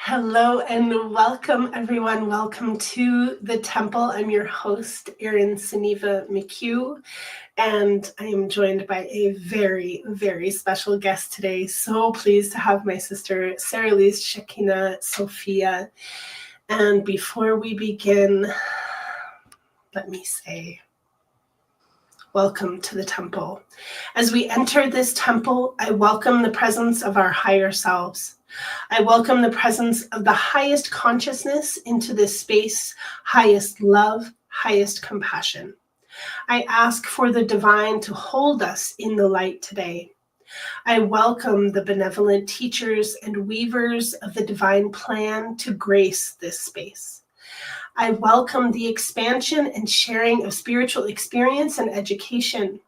Hello and welcome, everyone. Welcome to the temple. I'm your host, Erin Suniva McHugh, and I am joined by a very, very special guest today. So pleased to have my sister, Saralise Sophia. And before we begin, let me say, welcome to the temple. As we enter this temple, I welcome the presence of our higher selves. I welcome the presence of the highest consciousness into this space, highest love, highest compassion. I ask for the divine to hold us in the light today. I welcome the benevolent teachers and weavers of the divine plan to grace this space. I welcome the expansion and sharing of spiritual experience and education.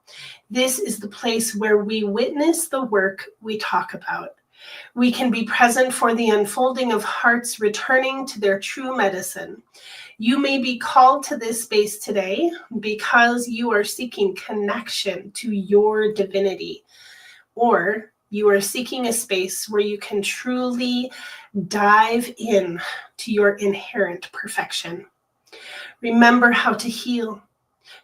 This is the place where we witness the work we talk about. We can be present for the unfolding of hearts returning to their true medicine. You may be called to this space today because you are seeking connection to your divinity, or you are seeking a space where you can truly dive in to your inherent perfection. Remember how to heal,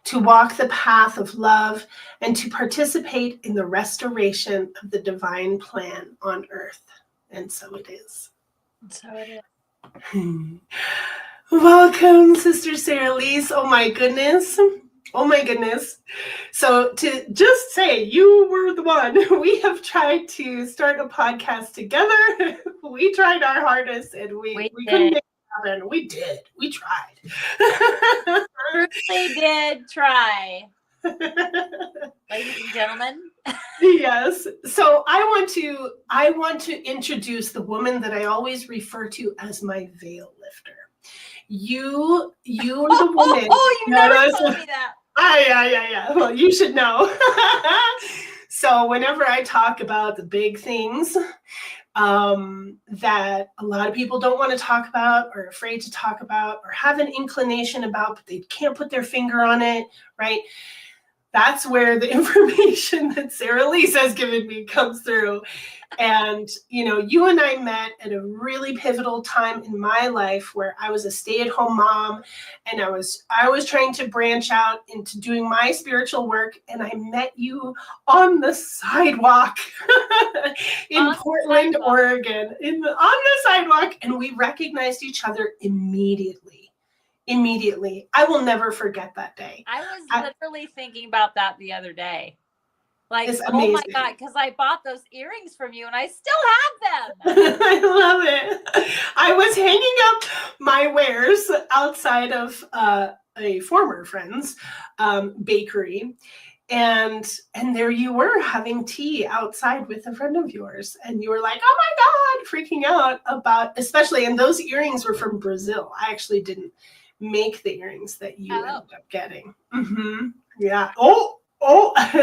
to walk the path of love, and to participate in the restoration of the divine plan on earth. And so it is. So it is. Welcome, Sister Saralise. Oh my goodness. Oh my goodness. So to just say you were the one, we have tried to start a podcast together. We tried our hardest and we couldn't make it happen. We did. We tried. Truly did try. Ladies and gentlemen. Yes. So I want to introduce the woman that I always refer to as my veil lifter. You are the woman. You never told me that. Yeah. Well, you should know. So whenever I talk about the big things that a lot of people don't want to talk about or afraid to talk about or have an inclination about, but they can't put their finger on it, right? That's where the information that Saralise has given me comes through. And, you and I met at a really pivotal time in my life where I was a stay-at-home mom and I was trying to branch out into doing my spiritual work. And I met you on the sidewalk in Portland, Oregon, on the sidewalk. And we recognized each other immediately. I will never forget that day. I was literally thinking about that the other day. Like, oh my God, because I bought those earrings from you and I still have them. I love it. I was hanging up my wares outside of a former friend's bakery. And there you were having tea outside with a friend of yours. And you were like, oh my God, freaking out about, especially, and those earrings were from Brazil. I actually didn't make the earrings that you ended up getting. Mm-hmm. Yeah. Oh,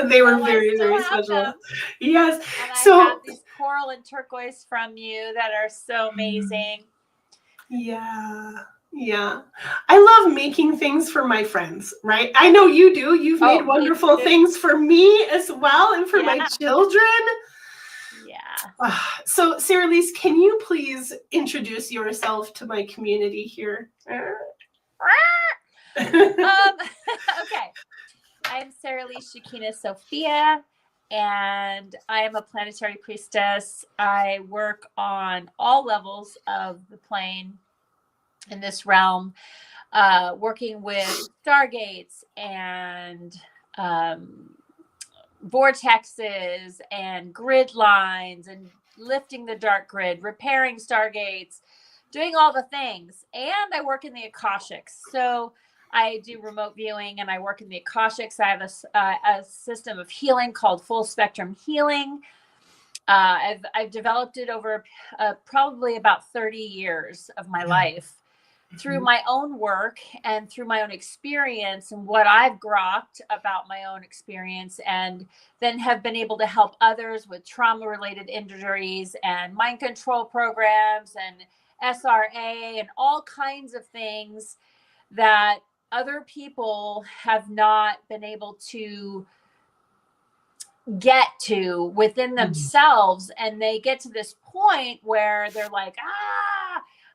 they were very, very special. Them. Yes. And I have these coral and turquoise from you that are so amazing. Yeah. I love making things for my friends, right? I know you do. You've made wonderful things for me as well and for my children. Yeah. So, Saralise, can you please introduce yourself to my community here? Okay. I'm Saralise Sophia, and I am a planetary priestess. I work on all levels of the plane in this realm, working with stargates and vortexes and grid lines and lifting the dark grid, repairing stargates, doing all the things. And I work in the Akashics. So I do remote viewing and I work in the Akashics. I have a system of healing called Full Spectrum Healing. I've developed it over probably about 30 years of my life through my own work and through my own experience and what I've grokked about my own experience, and then have been able to help others with trauma-related injuries and mind control programs and SRA and all kinds of things that other people have not been able to get to within themselves. And they get to this point where they're like,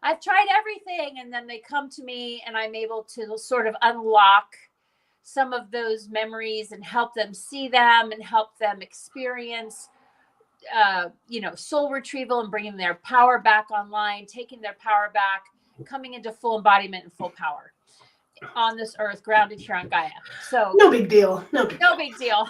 I've tried everything. And then they come to me and I'm able to sort of unlock some of those memories and help them see them and help them experience, soul retrieval and bringing their power back online, taking their power back, coming into full embodiment and full power on this earth, grounded here on Gaia. So no big deal. No big deal.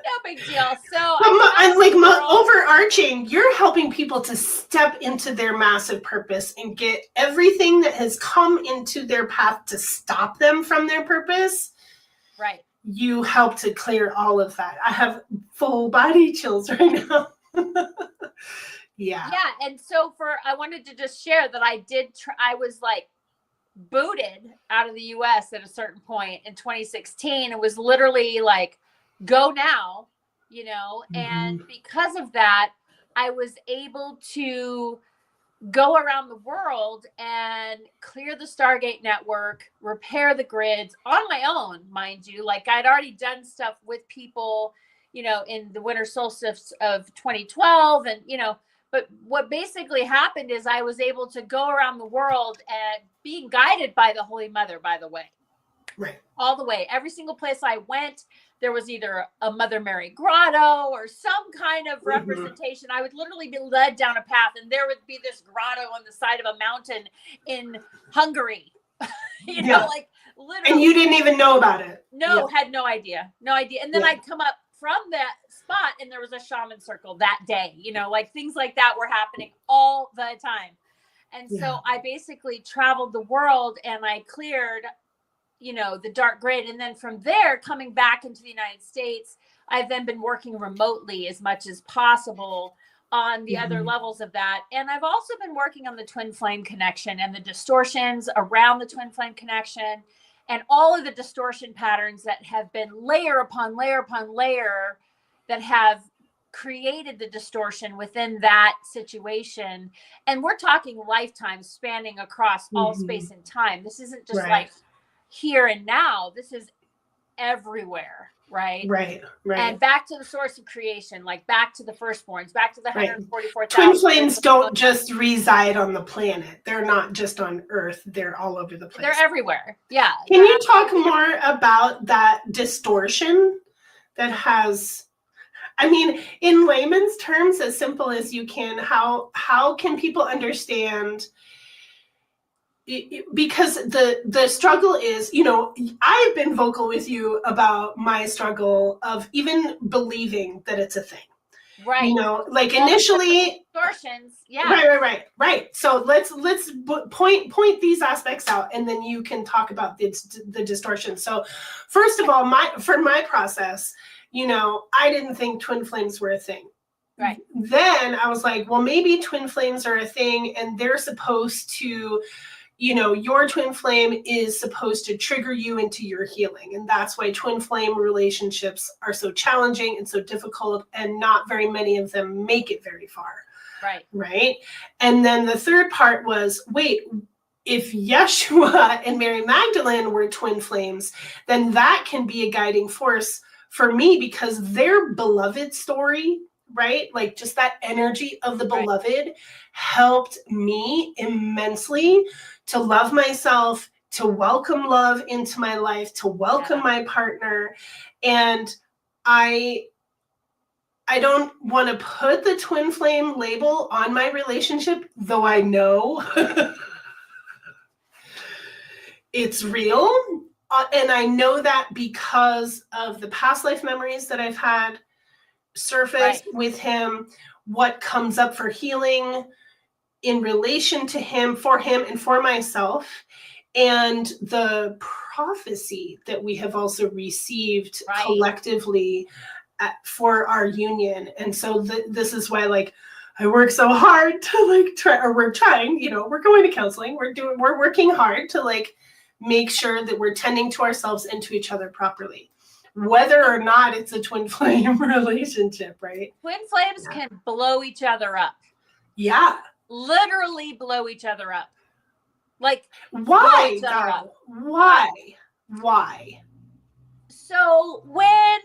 No big deal. So I'm like overarching, you're helping people to step into their massive purpose and get everything that has come into their path to stop them from their purpose. Right. You help to clear all of that. I have full body chills right now. Yeah. And so I wanted to just share that I was like booted out of the US at a certain point in 2016. It was literally like, go now, and because of that, I was able to go around the world and clear the Stargate network, repair the grids on my own, mind you. Like I'd already done stuff with people, in the winter solstice of 2012 and, but what basically happened is I was able to go around the world and being guided by the Holy Mother, by the way. Right. All the way. Every single place I went, there was either a Mother Mary grotto or some kind of representation. I would literally be led down a path and there would be this grotto on the side of a mountain in Hungary. Like literally. And you didn't even know about it. No, had no idea. No idea. And then I'd come up from that spot and there was a shaman circle that day, like things like that were happening all the time. And so I basically traveled the world and I cleared, the dark grid. And then from there, coming back into the United States, I've then been working remotely as much as possible on the other levels of that. And I've also been working on the twin flame connection and the distortions around the twin flame connection and all of the distortion patterns that have been layer upon layer upon layer that have created the distortion within that situation. And we're talking lifetimes spanning across all space and time. This isn't just like here and now. This is everywhere, right? Right. And back to the source of creation, like back to the firstborns, back to the 144,000. Twin flames don't just reside on the planet. They're not just on Earth. They're all over the place. They're everywhere. Yeah. Can you talk more about that distortion that has, I mean, in layman's terms, as simple as you can, how can people understand? Because the struggle is, I've been vocal with you about my struggle of even believing that it's a thing. Right. Like initially distortions. Yeah. Right. So let's point these aspects out, and then you can talk about the distortion. So first of all, for my process, I didn't think twin flames were a thing. Right. Then I was like, well, maybe twin flames are a thing, and they're supposed to, your twin flame is supposed to trigger you into your healing. And that's why twin flame relationships are so challenging and so difficult, and not very many of them make it very far. Right. And then the third part was, wait, if Yeshua and Mary Magdalene were twin flames, then that can be a guiding force for me, because their beloved story, right? Like just that energy of the beloved helped me immensely to love myself, to welcome love into my life, to welcome my partner. And I don't want to put the twin flame label on my relationship, though I know it's real. And I know that because of the past life memories that I've had surface with him, what comes up for healing in relation to him, and for myself, and the prophecy that we have also received collectively for our union. And so this is why, like, I work so hard to we're trying, we're going to counseling, we're working hard to make sure that we're tending to ourselves and to each other properly, whether or not it's a twin flame relationship, right? Twin flames can blow each other up. Yeah. Literally blow each other up. Like, why? Why? So when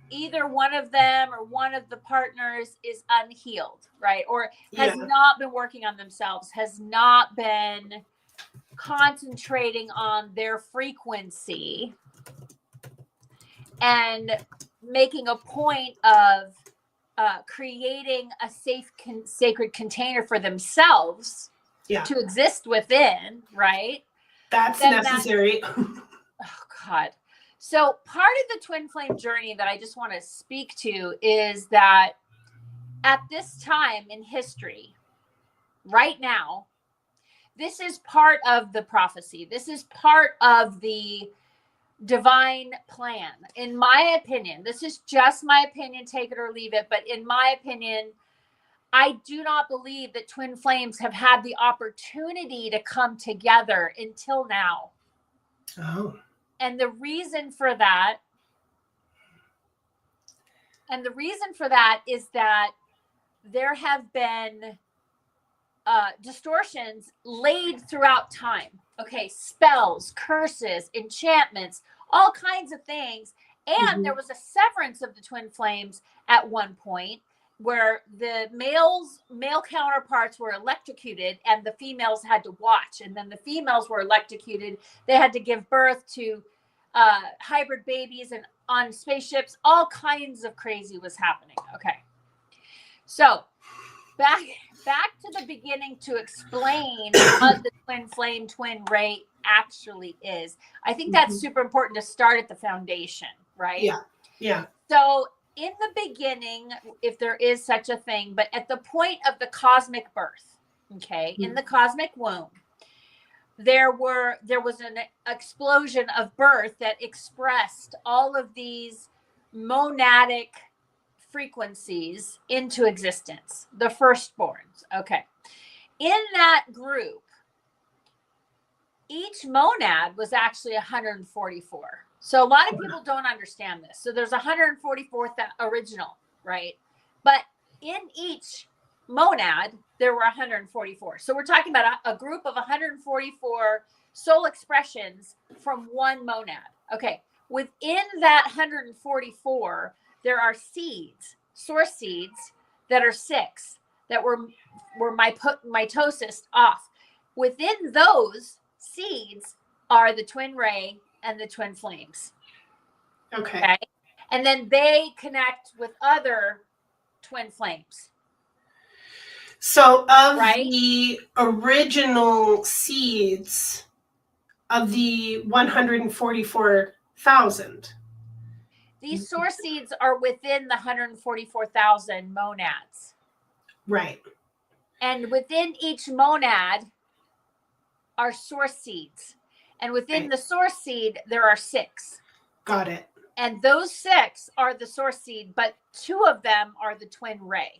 either one of them or one of the partners is unhealed, right? Or has Yeah. not been working on themselves, has not been concentrating on their frequency and making a point of creating a safe, sacred container for themselves to exist within, right? That's Then necessary. Oh, God. So part of the twin flame journey that I just want to speak to is that at this time in history, right now, this is part of the prophecy. This is part of the divine plan. In my opinion, this is just my opinion, take it or leave it. But in my opinion, I do not believe that twin flames have had the opportunity to come together until now. Oh. And the reason for that is that there have been distortions laid throughout time. Okay, spells, curses, enchantments, all kinds of things. And there was a severance of the twin flames at one point where the male counterparts were electrocuted and the females had to watch. And then the females were electrocuted. They had to give birth to hybrid babies and on spaceships. All kinds of crazy was happening. Okay. So back to the beginning to explain what the twin flame, twin ray actually is. I think that's super important to start at the foundation, right? Yeah. Yeah. So in the beginning, if there is such a thing, but at the point of the cosmic birth, okay, in the cosmic womb, there was an explosion of birth that expressed all of these monadic frequencies into existence, the firstborns. Okay. In that group, each monad was actually 144. So a lot of people don't understand this. So there's 144 original, right? But in each monad, there were 144. So we're talking about a group of 144 soul expressions from one monad. Okay. Within that 144, there are seeds, source seeds that are 6 that were mitosis off. Within those seeds are the twin ray and the twin flames. Okay. And then they connect with other twin flames. So of the original seeds of the 144,000. These source seeds are within the 144,000 monads. Right. And within each monad are source seeds. And within the source seed, there are 6. Got it. And those 6 are the source seed, but 2 of them are the twin ray.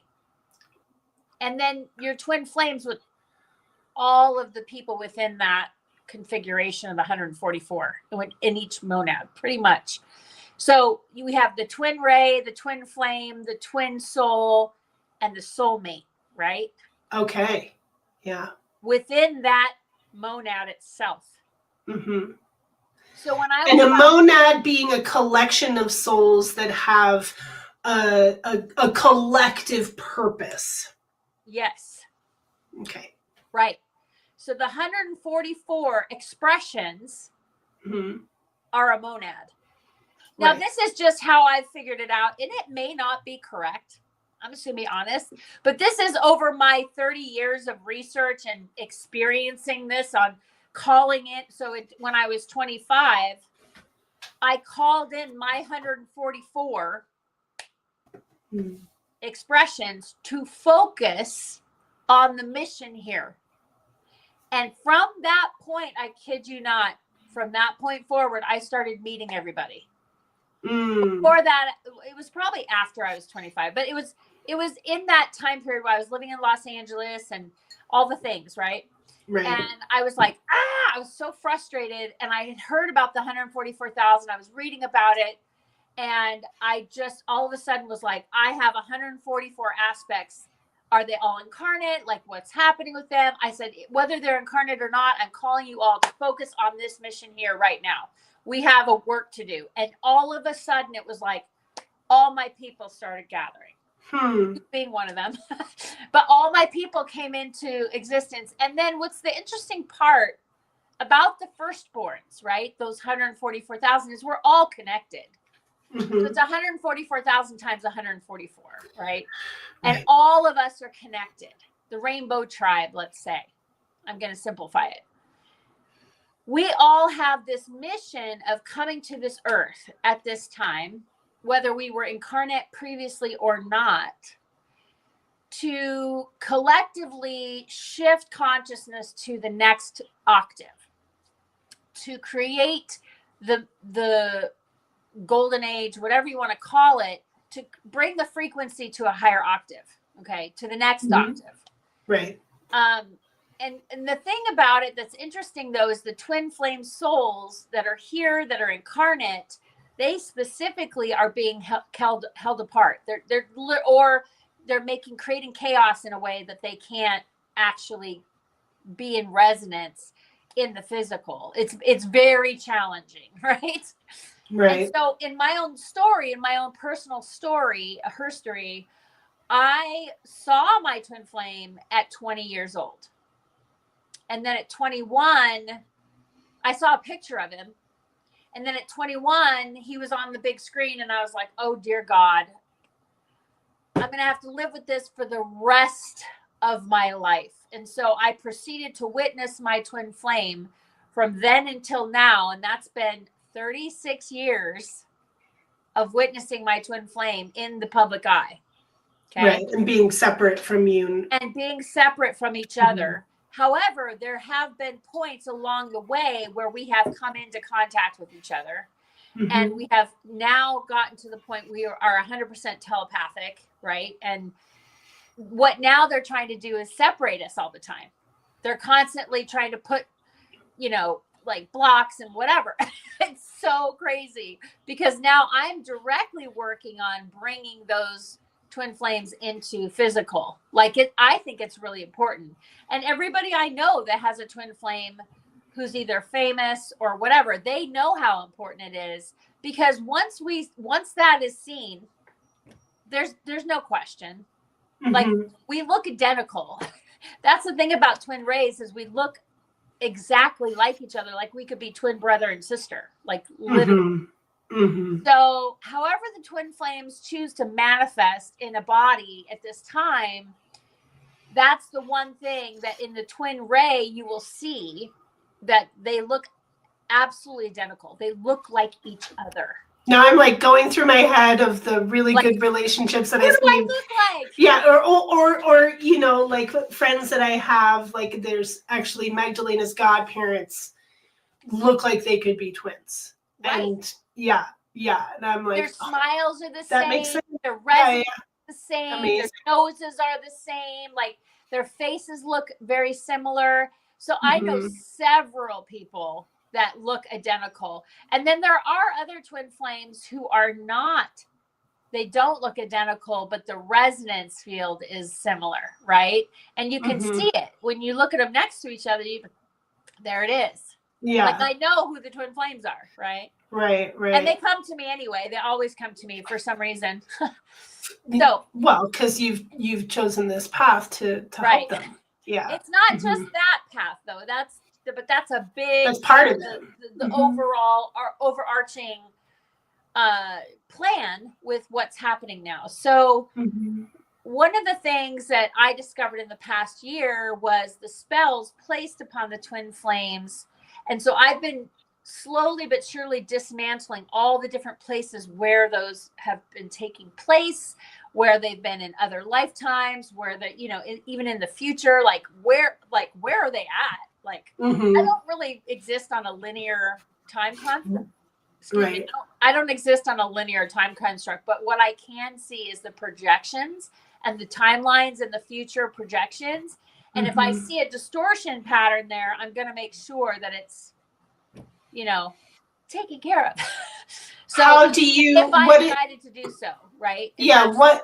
And then your twin flames with all of the people within that configuration of the 144 in each monad, pretty much. So we have the twin ray, the twin flame, the twin soul, and the soulmate, right? Okay. Yeah. Within that monad itself. Mm-hmm. So when I and a monad being a collection of souls that have a collective purpose. Yes. Okay. Right. So the 144 expressions are a monad. Now, this is just how I've figured it out, and it may not be correct. I'm just going to be honest. But this is over my 30 years of research and experiencing this on calling it. So when I was 25, I called in my 144 expressions to focus on the mission here. And from that point, I kid you not, from that point forward, I started meeting everybody. Before that, it was probably after I was 25, but it was in that time period where I was living in Los Angeles and all the things, right? Right. And I was like, I was so frustrated. And I had heard about the 144,000. I was reading about it. And I just all of a sudden was like, I have 144 aspects. Are they all incarnate? Like, what's happening with them? I said, whether they're incarnate or not, I'm calling you all to focus on this mission here right now. We have a work to do. And all of a sudden it was like, all my people started gathering, being one of them. But all my people came into existence. And then what's the interesting part about the firstborns, right? Those 144,000 is we're all connected. So it's 144,000 times 144, right? And all of us are connected. The rainbow tribe, let's say. I'm going to simplify it. We all have this mission of coming to this earth at this time, whether we were incarnate previously or not, to collectively shift consciousness to the next octave, to create the golden age, whatever you want to call it, to bring the frequency to a higher octave, okay, to the next octave. Right. And the thing about it that's interesting, though, is the twin flame souls that are here, that are incarnate, they specifically are being held apart. They're creating chaos in a way that they can't actually be in resonance in the physical. It's very challenging, right? Right. And so in my own story, in my own personal story, her story, I saw my twin flame at 20 years old. And then at 21, I saw a picture of him. And then at 21, he was on the big screen. And I was like, oh, dear God, I'm going to have to live with this for the rest of my life. And so I proceeded to witness my twin flame from then until now. And that's been 36 years of witnessing my twin flame in the public eye. Okay. Right. And being separate from you. And being separate from each other. However, there have been points along the way where we have come into contact with each other. And we have now gotten to the point we are 100% telepathic, right? And what now they're trying to do is separate us all the time. They're constantly trying to put, like blocks and whatever. It's so crazy because now I'm directly working on bringing those twin flames into physical. I think it's really important. And everybody I know that has a twin flame who's either famous or whatever, they know how important it is, because once that is seen, there's no question. Like, we look identical. That's the thing about twin rays, is we look exactly like each other. Like we could be twin brother and sister, like literally. So however the twin flames choose to manifest in a body at this time, that's the one thing that in the twin ray you will see, that they look absolutely identical. They look like each other. Now I'm like going through my head of the really good relationships that I see. What do I look like? Yeah, or like friends that I have, like there's actually Magdalena's godparents look like they could be twins. Right. And yeah. And I'm like, their smiles are the same. That makes sense. Their resonance is the same. Amazing. Their noses are the same. Like their faces look very similar. So I know several people that look identical. And then there are other twin flames who are not. They don't look identical, but the resonance field is similar, right? And you can see it when you look at them next to each other. There it is. Yeah. Like I know who the twin flames are, right? Right. And they come to me anyway. They always come to me for some reason. So well, because you've chosen this path to help them. Yeah. It's not just that path though. That's a big that's part of the overall overarching plan with what's happening now. So one of the things that I discovered in the past year was the spells placed upon the twin flames. And so I've been slowly but surely dismantling all the different places where those have been taking place, where they've been in other lifetimes, where they, even in the future, where are they at? Like, I don't really exist on a linear time construct. Right. I don't exist on a linear time construct, but what I can see is the projections and the timelines and the future projections. And if I see a distortion pattern there, I'm going to make sure that it's, taken care of. So how do you, if I decided to do so, right?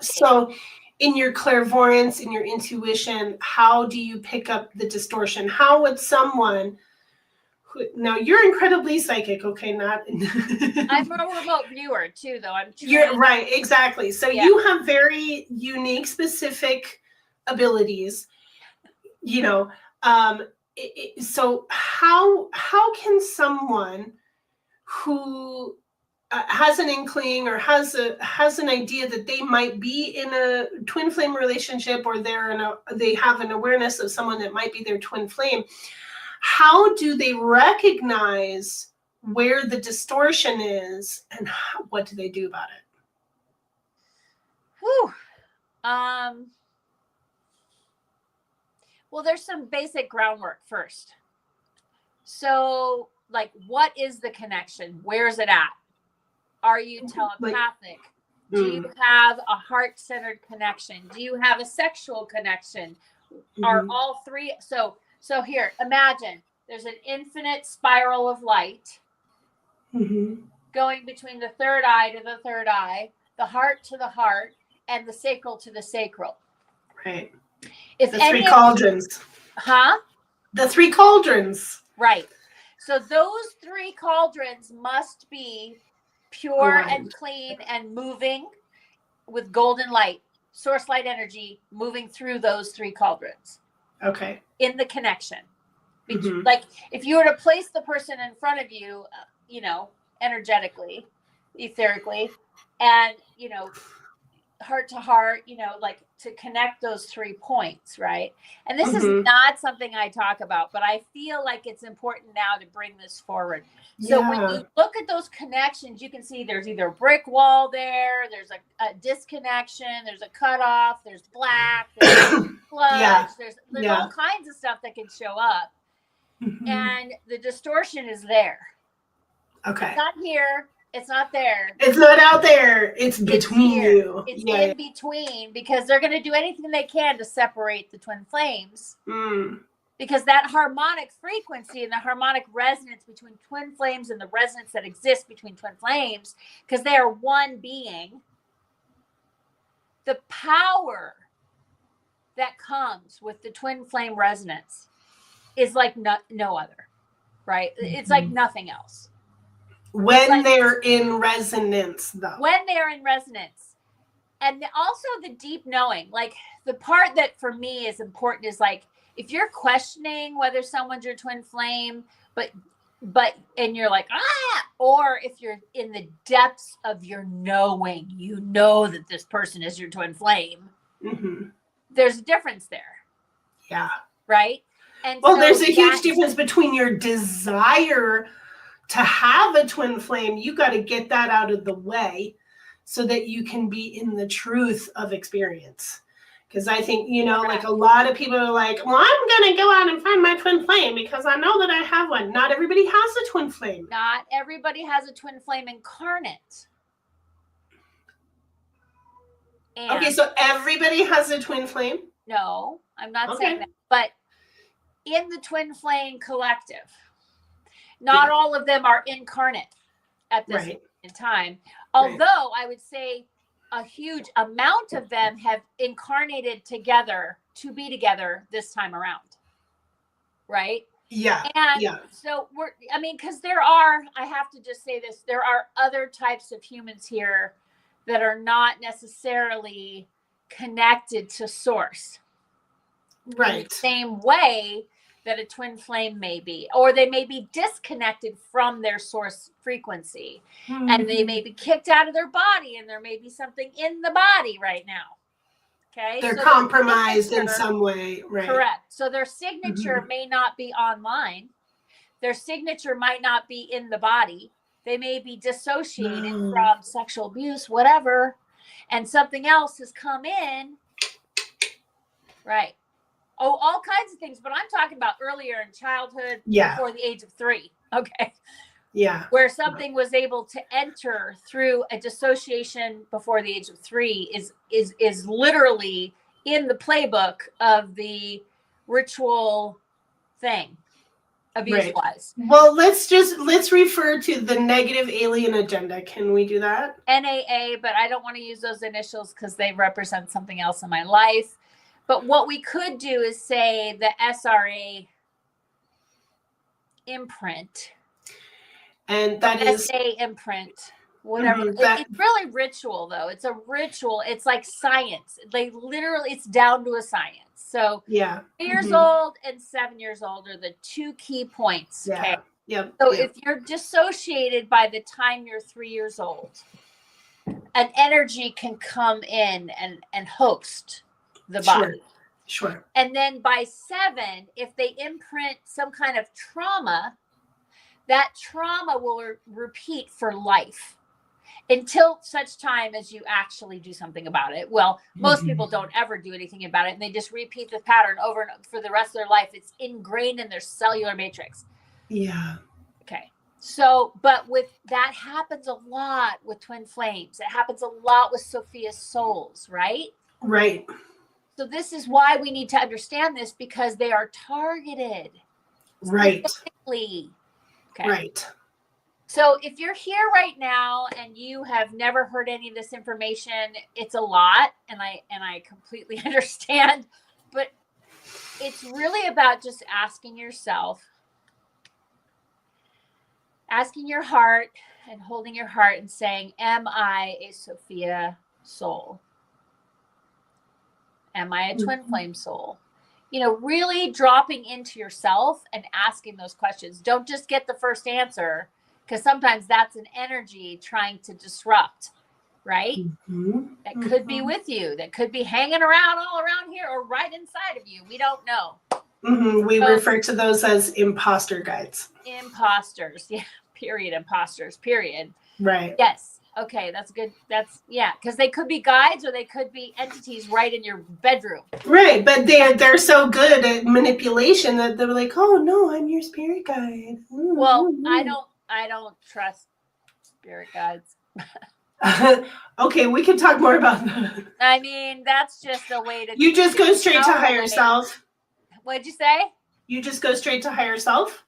So in your clairvoyance, in your intuition, how do you pick up the distortion? How would someone Now you're incredibly psychic, okay? Not. I'm a remote viewer too, though. You're right, exactly. So Yeah. you have very unique, specific abilities. You know, so how can someone who has an inkling or has an idea that they might be in a twin flame relationship, or they have an awareness of someone that might be their twin flame, how do they recognize where the distortion is, and what do they do about it? Whew. Well, there's some basic groundwork first. So, like, what is the connection? Where's it at? Are you telepathic? Do you have a heart-centered connection? Do you have a sexual connection? Are all three? So here, imagine there's an infinite spiral of light going between the third eye to the third eye, the heart to the heart, and the sacral to the sacral. Right. If the three cauldrons. The three cauldrons. Right. So those three cauldrons must be pure and clean and moving with golden light, source light energy moving through those three cauldrons. Okay. In the connection. Like if you were to place the person in front of you, energetically, etherically, and, heart to heart, like to connect those 3 points, right? And this is not something I talk about, but I feel like it's important now to bring this forward. So when you look at those connections, you can see there's either a brick wall there's a disconnection, there's a cutoff, there's black, there's sludge, there's all kinds of stuff that can show up. And the distortion is there. Okay. It's not here. It's not there. It's not out there. It's between you. It's in between, because they're going to do anything they can to separate the twin flames. Because that harmonic frequency and the harmonic resonance between twin flames and the resonance that exists between twin flames, because they are one being, the power that comes with the twin flame resonance is like no other, right? It's like nothing else. When they're in resonance, though. When they're in resonance. And also the deep knowing. Like, the part that for me is important is, like, if you're questioning whether someone's your twin flame, but and you're like, or if you're in the depths of your knowing, you know that this person is your twin flame, there's a difference there. Yeah. Right? And well, so there's a huge difference between your desire to have a twin flame. You got to get that out of the way so that you can be in the truth of experience. Because I think, like a lot of people are like, well, I'm going to go out and find my twin flame because I know that I have one. Not everybody has a twin flame. Not everybody has a twin flame incarnate. Okay, so everybody has a twin flame? No, I'm not saying that. But in the twin flame collective, not all of them are incarnate at this point in time. Although I would say a huge amount of them have incarnated together to be together this time around. Right? Yeah. And so because I have to just say this, there are other types of humans here that are not necessarily connected to source. Right. In the same way that a twin flame may be, or they may be disconnected from their source frequency, and they may be kicked out of their body, and there may be something in the body right now. Okay. They're compromised in some way. Right. Correct. So their signature may not be online. Their signature might not be in the body. They may be dissociated from sexual abuse, whatever, and something else has come in. Right. Oh, all kinds of things, but I'm talking about earlier in childhood, before the age of 3. Okay. Yeah. Where something was able to enter through a dissociation before the age of 3 is literally in the playbook of the ritual thing, abuse-wise. Well, let's refer to the negative alien agenda. Can we do that? NAA, but I don't want to use those initials because they represent something else in my life. But what we could do is say the SRA imprint. And that is SA imprint, whatever. that, It's really ritual, though. It's a ritual. It's like science. Like literally, it's down to a science. So yeah. 3 years old and 7 years old are the two key points. Yeah. Okay. Yep. So if you're dissociated by the time you're 3 years old, an energy can come in and host the body. Sure. And then by 7, if they imprint some kind of trauma, that trauma will repeat for life until such time as you actually do something about it. Well, most people don't ever do anything about it, and they just repeat the pattern over and over for the rest of their life. It's ingrained in their cellular matrix. Yeah. Okay. So, but with that happens a lot with twin flames. It happens a lot with Sophia's souls, right? Right. So this is why we need to understand this, because they are targeted. Right. Okay. Right. So if you're here right now and you have never heard any of this information, it's a lot, and I completely understand, but it's really about just asking yourself, asking your heart and holding your heart and saying, am I a Sophia soul? Am I a twin flame soul? You know, really dropping into yourself and asking those questions. Don't just get the first answer, because sometimes that's an energy trying to disrupt, right? That could be with you, that could be hanging around all around here or right inside of you. We don't know. We refer to those as imposter guides. Imposters. Yeah. Period. Imposters. Period. Right. Yes. Okay. That's good. That's, yeah. Because they could be guides or they could be entities right in your bedroom. Right. But they're so good at manipulation that they're like, oh no, I'm your spirit guide. Well, I don't trust spirit guides. Okay, we can talk more about that. I mean, that's just a way to. You just go straight to higher self. What'd you say? You just go straight to higher self?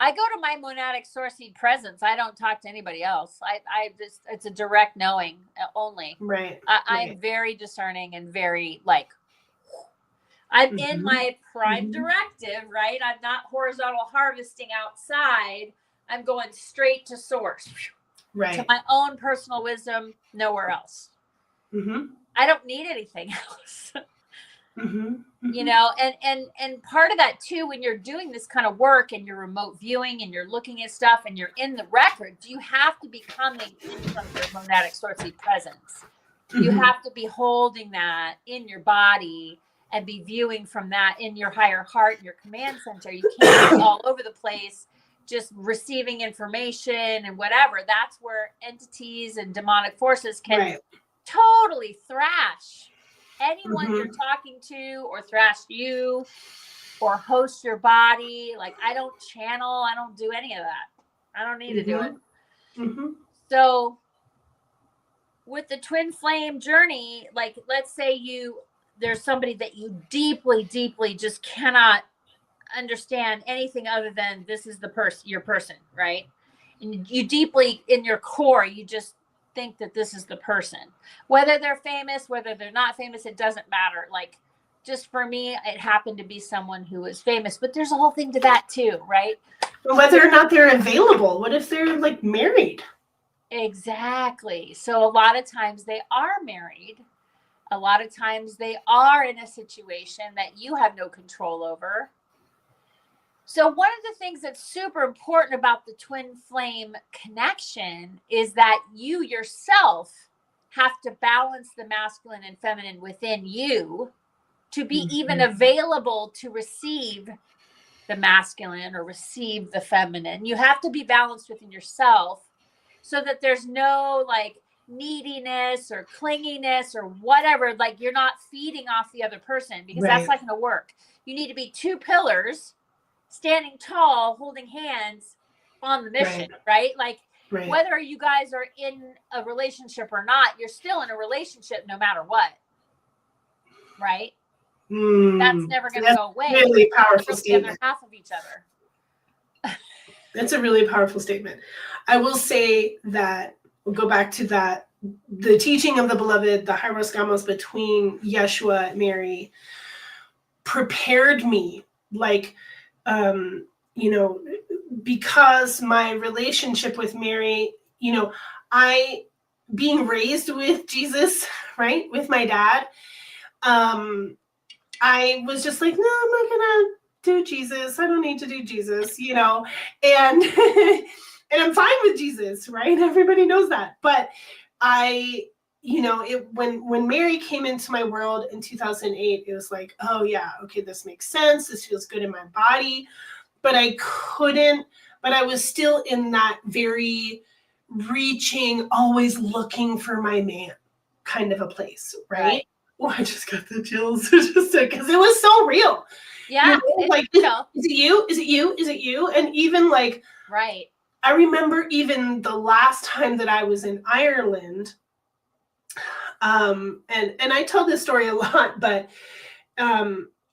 I go to my monadic source seed presence. I don't talk to anybody else. I just, it's a direct knowing only. Right. I'm very discerning and very like, I'm in my prime directive, right? I'm not horizontal harvesting outside. I'm going straight to source. Right. To my own personal wisdom, nowhere else. I don't need anything else. You know, and part of that too, when you're doing this kind of work and you're remote viewing and you're looking at stuff and you're in the records, you have to be coming in from your monadic source seed presence. You have to be holding that in your body and be viewing from that in your higher heart, your command center. You can't be all over the place just receiving information and whatever. That's where entities and demonic forces can totally thrash anyone you're talking to, or thrash you, or host your body. Like, I don't channel, I don't do any of that. I don't need to do it. So with the twin flame journey, like, let's say there's somebody that you deeply, deeply just cannot understand anything other than this is the person, your person, right? And you deeply in your core, you just think that this is the person, whether they're famous, whether they're not famous, it doesn't matter. Like, just for me, it happened to be someone who was famous, but there's a whole thing to that too, right? Whether or not they're available. What if they're like married? Exactly. So a lot of times they are married. A lot of times they are in a situation that you have no control over. So one of the things that's super important about the twin flame connection is that you yourself have to balance the masculine and feminine within you to be even available to receive the masculine or receive the feminine. You have to be balanced within yourself so that there's no like neediness or clinginess or whatever. Like, you're not feeding off the other person, because that's not going to work. You need to be two pillars standing tall, holding hands on the mission, right? Like, whether you guys are in a relationship or not, you're still in a relationship no matter what, right? That's never going to go away. Really powerful statement. The other half of each other. That's a really powerful statement. I will say that, we'll go back to that, the teaching of the beloved, the Hyros Gamos between Yeshua and Mary, prepared me, like, you know, because my relationship with Mary, you know, being raised with Jesus, right, with my dad, I was just like, no, I'm not gonna do Jesus. I don't need to do Jesus, you know, and and I'm fine with Jesus, right? Everybody knows that. But you know, when Mary came into my world in 2008, it was like, oh yeah, okay, this makes sense. This feels good in my body. But I was still in that very reaching, always looking for my man kind of a place, right? Oh, I just got the chills just because it was so real. Yeah. You know, like, is it you? Is it you? Is it you? And even like, right. I remember even the last time that I was in Ireland, and I tell this story a lot, but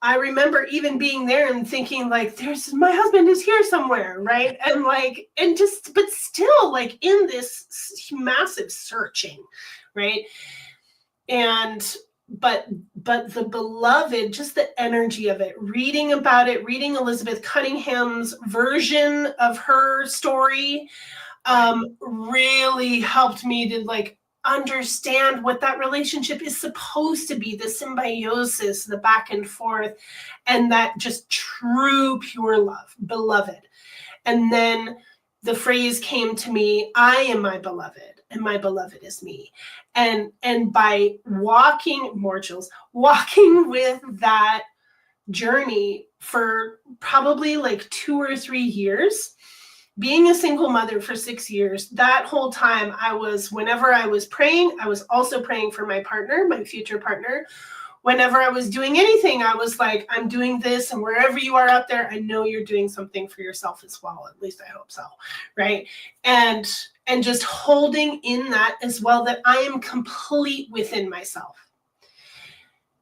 I remember even being there and thinking like, there's my husband is here somewhere, right? And like, and just, but still like in this massive searching, right? And but the beloved, just the energy of it, reading about it, reading Elizabeth Cunningham's version of her story, really helped me to like understand what that relationship is supposed to be, the symbiosis, the back and forth, and that just true pure love, beloved. And then the phrase came to me, I am my beloved and my beloved is me. And by walking with that journey for probably like 2 or 3 years, being a single mother for 6 years, that whole time whenever I was praying, I was also praying for my partner, my future partner. Whenever I was doing anything, I was like, I'm doing this, and wherever you are out there, I know you're doing something for yourself as well. At least I hope so, right? And just holding in that as well, that I am complete within myself.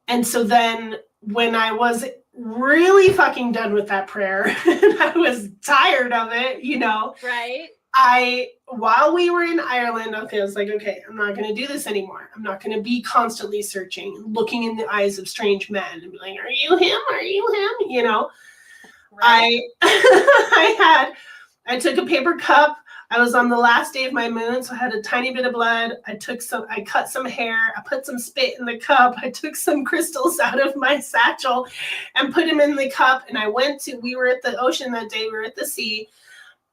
And so then when I was really fucking done with that prayer, and I was tired of it, you know, right? While we were in Ireland, okay, I was like, okay, I'm not going to do this anymore. I'm not going to be constantly searching, looking in the eyes of strange men and be like, are you him? Are you him? You know, right. I took a paper cup. I was on the last day of my moon, so I had a tiny bit of blood. I cut some hair. I put some spit in the cup. I took some crystals out of my satchel and put them in the cup. And we were at the ocean that day. We were at the sea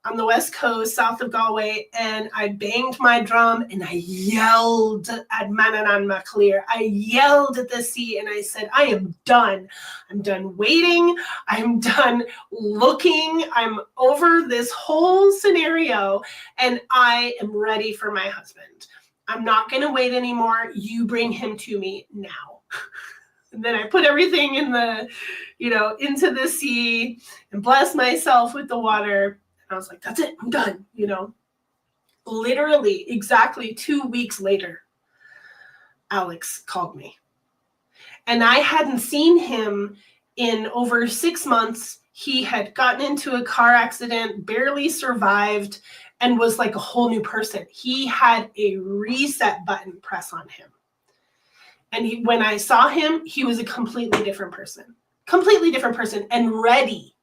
on the west coast, south of Galway, and I banged my drum and I yelled at Mananan Maclear. I yelled at the sea and I said, I am done. I'm done waiting. I'm done looking. I'm over this whole scenario and I am ready for my husband. I'm not going to wait anymore. You bring him to me now. And then I put everything into the sea and blessed myself with the water. I was like, that's it, I'm done, you know. Literally, exactly 2 weeks later, Alex called me. And I hadn't seen him in over 6 months. He had gotten into a car accident, barely survived, and was like a whole new person. He had a reset button press on him. And when I saw him, he was a completely different person and ready.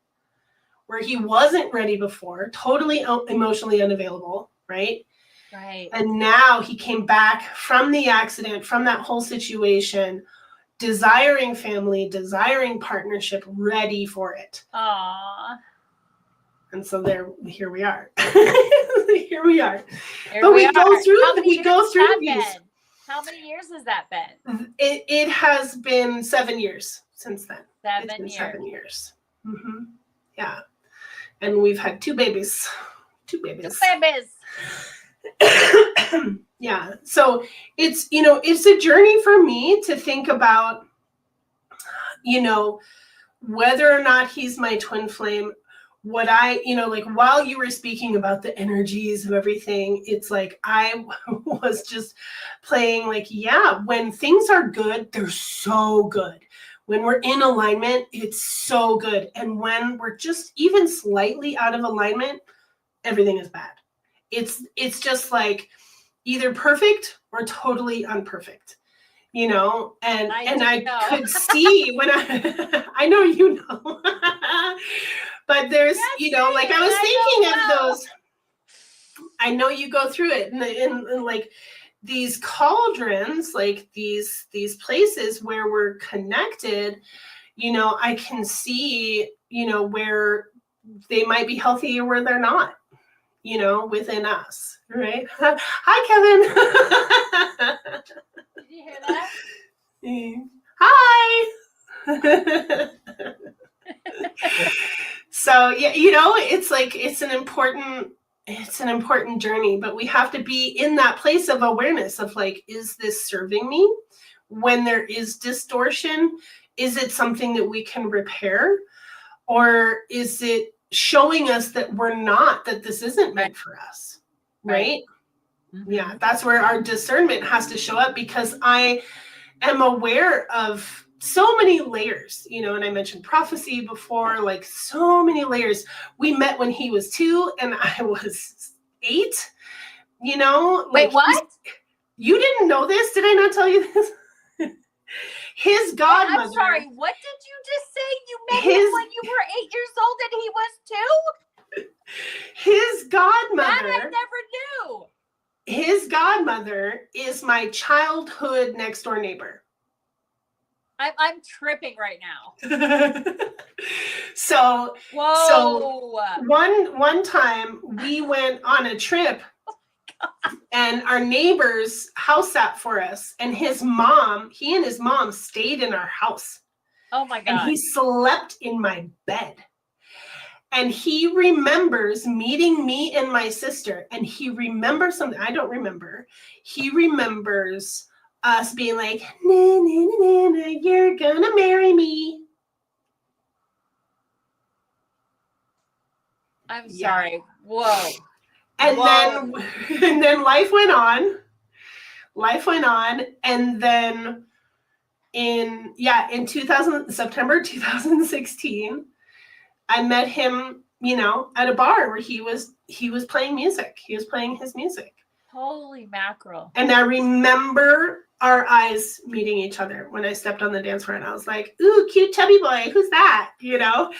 Where he wasn't ready before, totally emotionally unavailable, right? Right. And now he came back from the accident, from that whole situation, desiring family, desiring partnership, ready for it. Aww. And so here we are. Here we are. But we go through these. How many years has that been? It has been 7 years since then. 7 years. Mm-hmm. Yeah. And we've had 2 babies. Yeah. So it's a journey for me to think about, whether or not he's my twin flame. What while you were speaking about the energies of everything, it's like I was just playing like, yeah, when things are good, they're so good. When we're in alignment, it's so good. And when we're just even slightly out of alignment, everything is bad. It's just like either perfect or totally unperfect, and I could see when I know, But there's, Yes, like I was thinking of those. I know you go through it in like these cauldrons, like these places where we're connected, I can see, where they might be healthy or where they're not, within us, right? Hi, Kevin. Did you hear that? Hi. So yeah, it's like it's an important journey, but we have to be in that place of awareness of like, is this serving me? When there is distortion, is it something that we can repair? Or is it showing us that that this isn't meant for us? Right? Mm-hmm. Yeah, that's where our discernment has to show up, because I am aware of so many layers, and I mentioned prophecy before, like so many layers. We met when he was 2 and I was 8, Wait, what? You didn't know this? Did I not tell you this? His godmother. I'm sorry, what did you just say? You met him when you were 8 years old and he was 2? His godmother. That I never knew. His godmother is my childhood next door neighbor. I'm tripping right now. So, whoa. So one time we went on a trip, and our neighbor's house sat for us, and he and his mom stayed in our house. Oh my God. And he slept in my bed. And he remembers meeting me and my sister, and he remembers something I don't remember. He remembers us being like, na, na, na, na, you're gonna marry me. I'm sorry. Whoa. And then life went on. And then in September 2016, I met him, at a bar where he was playing music. He was playing his music. Holy mackerel. And I remember our eyes meeting each other when I stepped on the dance floor, and I was like, ooh, cute chubby boy. Who's that? Yeah.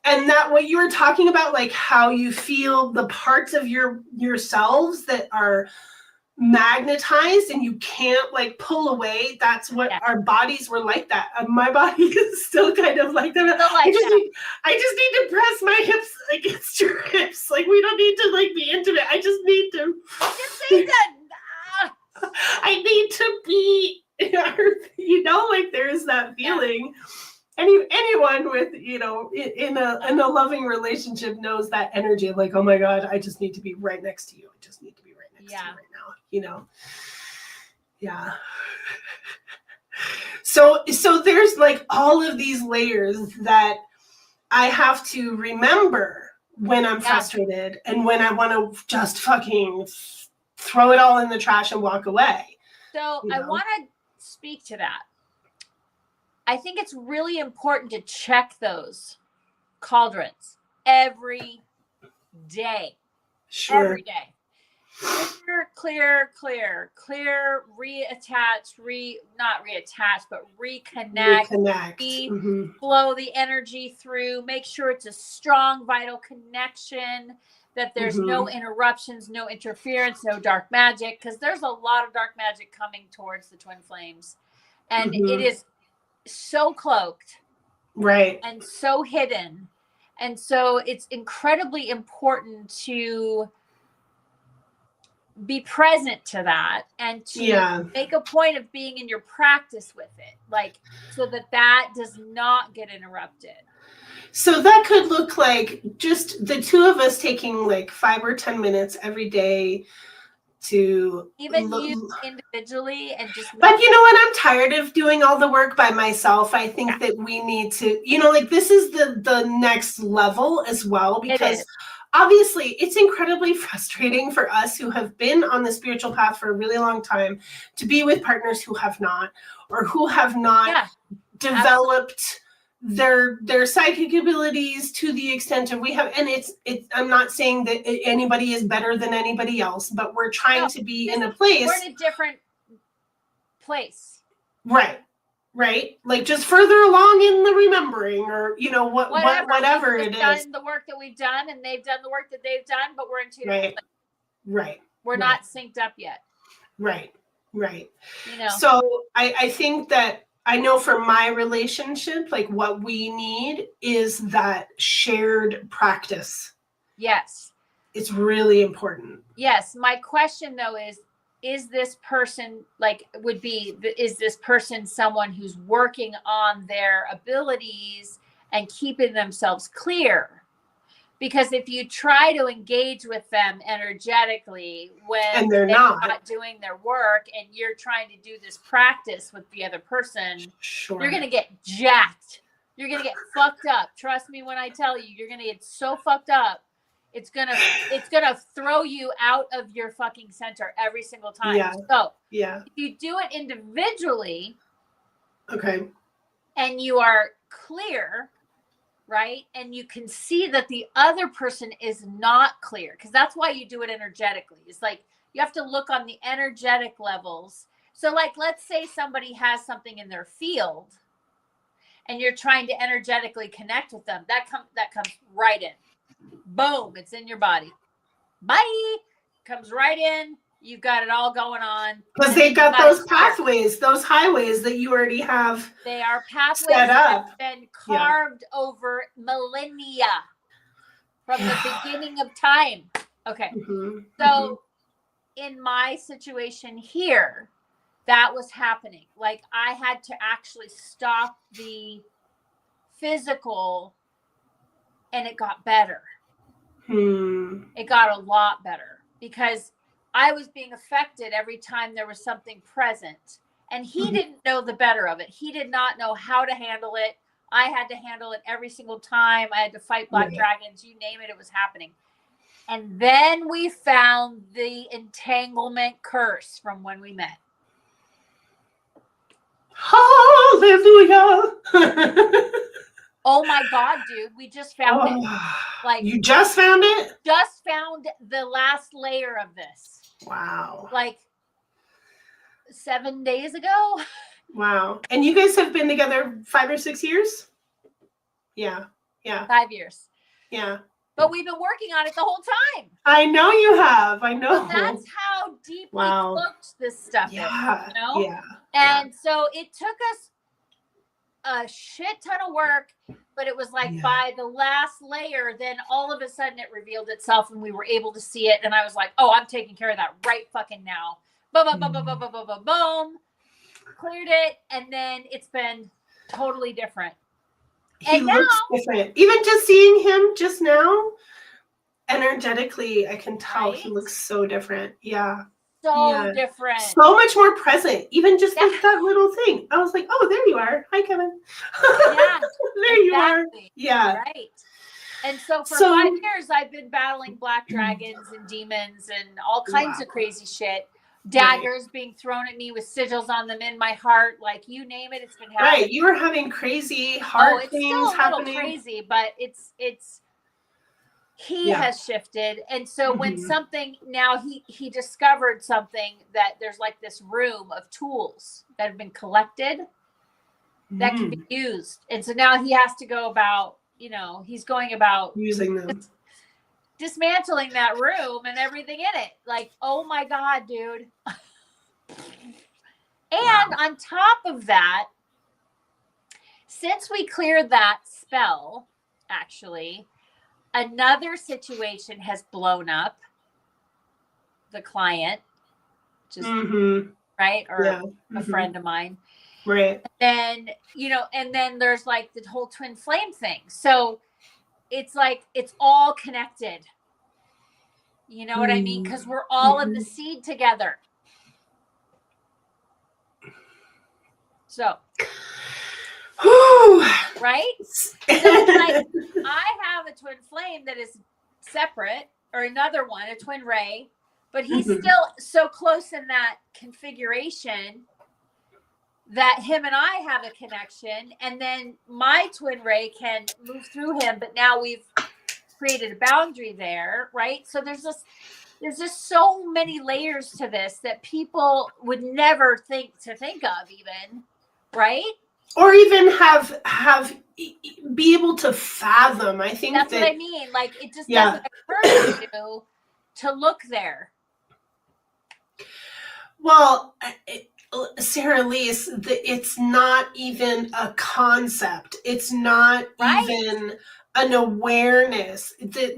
And that what you were talking about, like how you feel the parts of yourselves that are magnetized and you can't like pull away. That's what our bodies were like that. My body is still kind of like that. I just need to press my hips against your hips. Like, we don't need to like be intimate. I just need to I need to be like there's that feeling. Anyone with in a loving relationship knows that energy of like, oh my God, I just need to be right next to you. I just need to be right next to you right now. Yeah. So there's like all of these layers that I have to remember when I'm frustrated and when I want to just fucking throw it all in the trash and walk away. So I want to speak to that. I think it's really important to check those cauldrons every day. Sure. Every day. Clear, reconnect, flow the energy through, make sure it's a strong, vital connection, that there's no interruptions, no interference, no dark magic, because there's a lot of dark magic coming towards the twin flames. And it is so cloaked. Right. And so hidden. And so it's incredibly important to be present to that and to make a point of being in your practice with it, like so that does not get interrupted. So that could look like just the two of us taking like 5 or 10 minutes every day to even you individually and just. But you know what? I'm tired of doing all the work by myself. I think that we need to, like this is the next level as well, because obviously it's incredibly frustrating for us who have been on the spiritual path for a really long time to be with partners who have not, or who have not developed their psychic abilities to the extent of we have. And it's I'm not saying that anybody is better than anybody else, but we're trying to be in a place. We're in a different place. Right. right? Like just further along in the remembering, or whatever We've it is. done the work that we've done, and they've done the work that they've done, but we're in two different places. Right. We're not synced up yet. Right. You know. So I think that I know for my relationship, like what we need is that shared practice. Yes. It's really important. Yes. My question though is this person is this person someone who's working on their abilities and keeping themselves clear? Because if you try to engage with them energetically when they're not doing their work, and you're trying to do this practice with the other person, sure, you're going to get jacked. You're going to get fucked up. Trust me when I tell you, you're going to get so fucked up. It's going to throw you out of your fucking center every single time. Yeah. So yeah, if you do it individually, okay, and you are clear, right? And you can see that the other person is not clear, because that's why you do it energetically. It's like you have to look on the energetic levels. So like, let's say somebody has something in their field and you're trying to energetically connect with them. That comes right in. Boom, it's in your body. Bye. Comes right in. You've got it all going on. Because they've got those pathways, those highways that you already have. They are pathways set up. that have been carved over millennia from the beginning of time. Okay. So in my situation here, that was happening. Like I had to actually stop the physical, and it got better. It got a lot better because I was being affected every time there was something present, and he didn't know the better of it. He did not know how to handle it. I had to handle it every single time. I had to fight black dragons, you name it, it was happening. And then we found the entanglement curse from when we met. Hallelujah. Oh my God, dude, we just found it. Like, you just found it? Just found the last layer of this. Wow. Like 7 days ago. Wow. And you guys have been together 5 or 6 years? Yeah. 5 years. Yeah. But we've been working on it the whole time. I know you have. I know. So that's how deeply cooked this stuff is. You know? Yeah. And so it took us a shit ton of work, but it was like by the last layer, then all of a sudden it revealed itself and we were able to see it. And I was like, oh, I'm taking care of that right fucking now. Boom, boom, boom, boom, boom, boom, boom, boom. Cleared it. And then it's been totally different. He looks different. Even just seeing him just now, energetically, I can tell he looks so different. Yeah. So different. So much more present. Even just like that little thing. I was like, oh, there you are. Hi, Kevin. Yeah. There you are. Yeah. Right. And so for 5 years, I've been battling black dragons and demons and all kinds of crazy shit. Daggers being thrown at me with sigils on them in my heart. Like, you name it, it's been happening. Right. You were having crazy heart things still a happening. Little crazy, but he has shifted. And so when something, now he discovered something, that there's like this room of tools that have been collected that can be used. And so now he has to go about, he's going about using them, dismantling that room and everything in it. Like, oh my God, dude. And on top of that, since we cleared that spell, actually, another situation has blown up. The client, just right, or a friend of mine, right? And and then there's like the whole twin flame thing. So it's like it's all connected. You know what I mean? Because we're all in the seed together. So. Right? So it's like I have a twin flame that is separate, or another one, a twin ray, but he's still so close in that configuration that him and I have a connection, and then my twin ray can move through him, but now we've created a boundary there, right? So there's just so many layers to this that people would never think of even, right? or even be able to fathom. I think that's what I mean. Like, it just yeah. doesn't occur to you to look there. Well, Saralise, it's not even a concept. It's not even an awareness.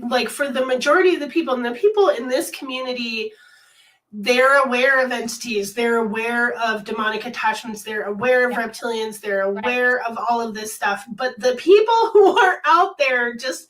Like, for the majority of the people, and the people in this community, they're aware of entities, they're aware of demonic attachments, they're aware of reptilians, they're aware of all of this stuff. But the people who are out there just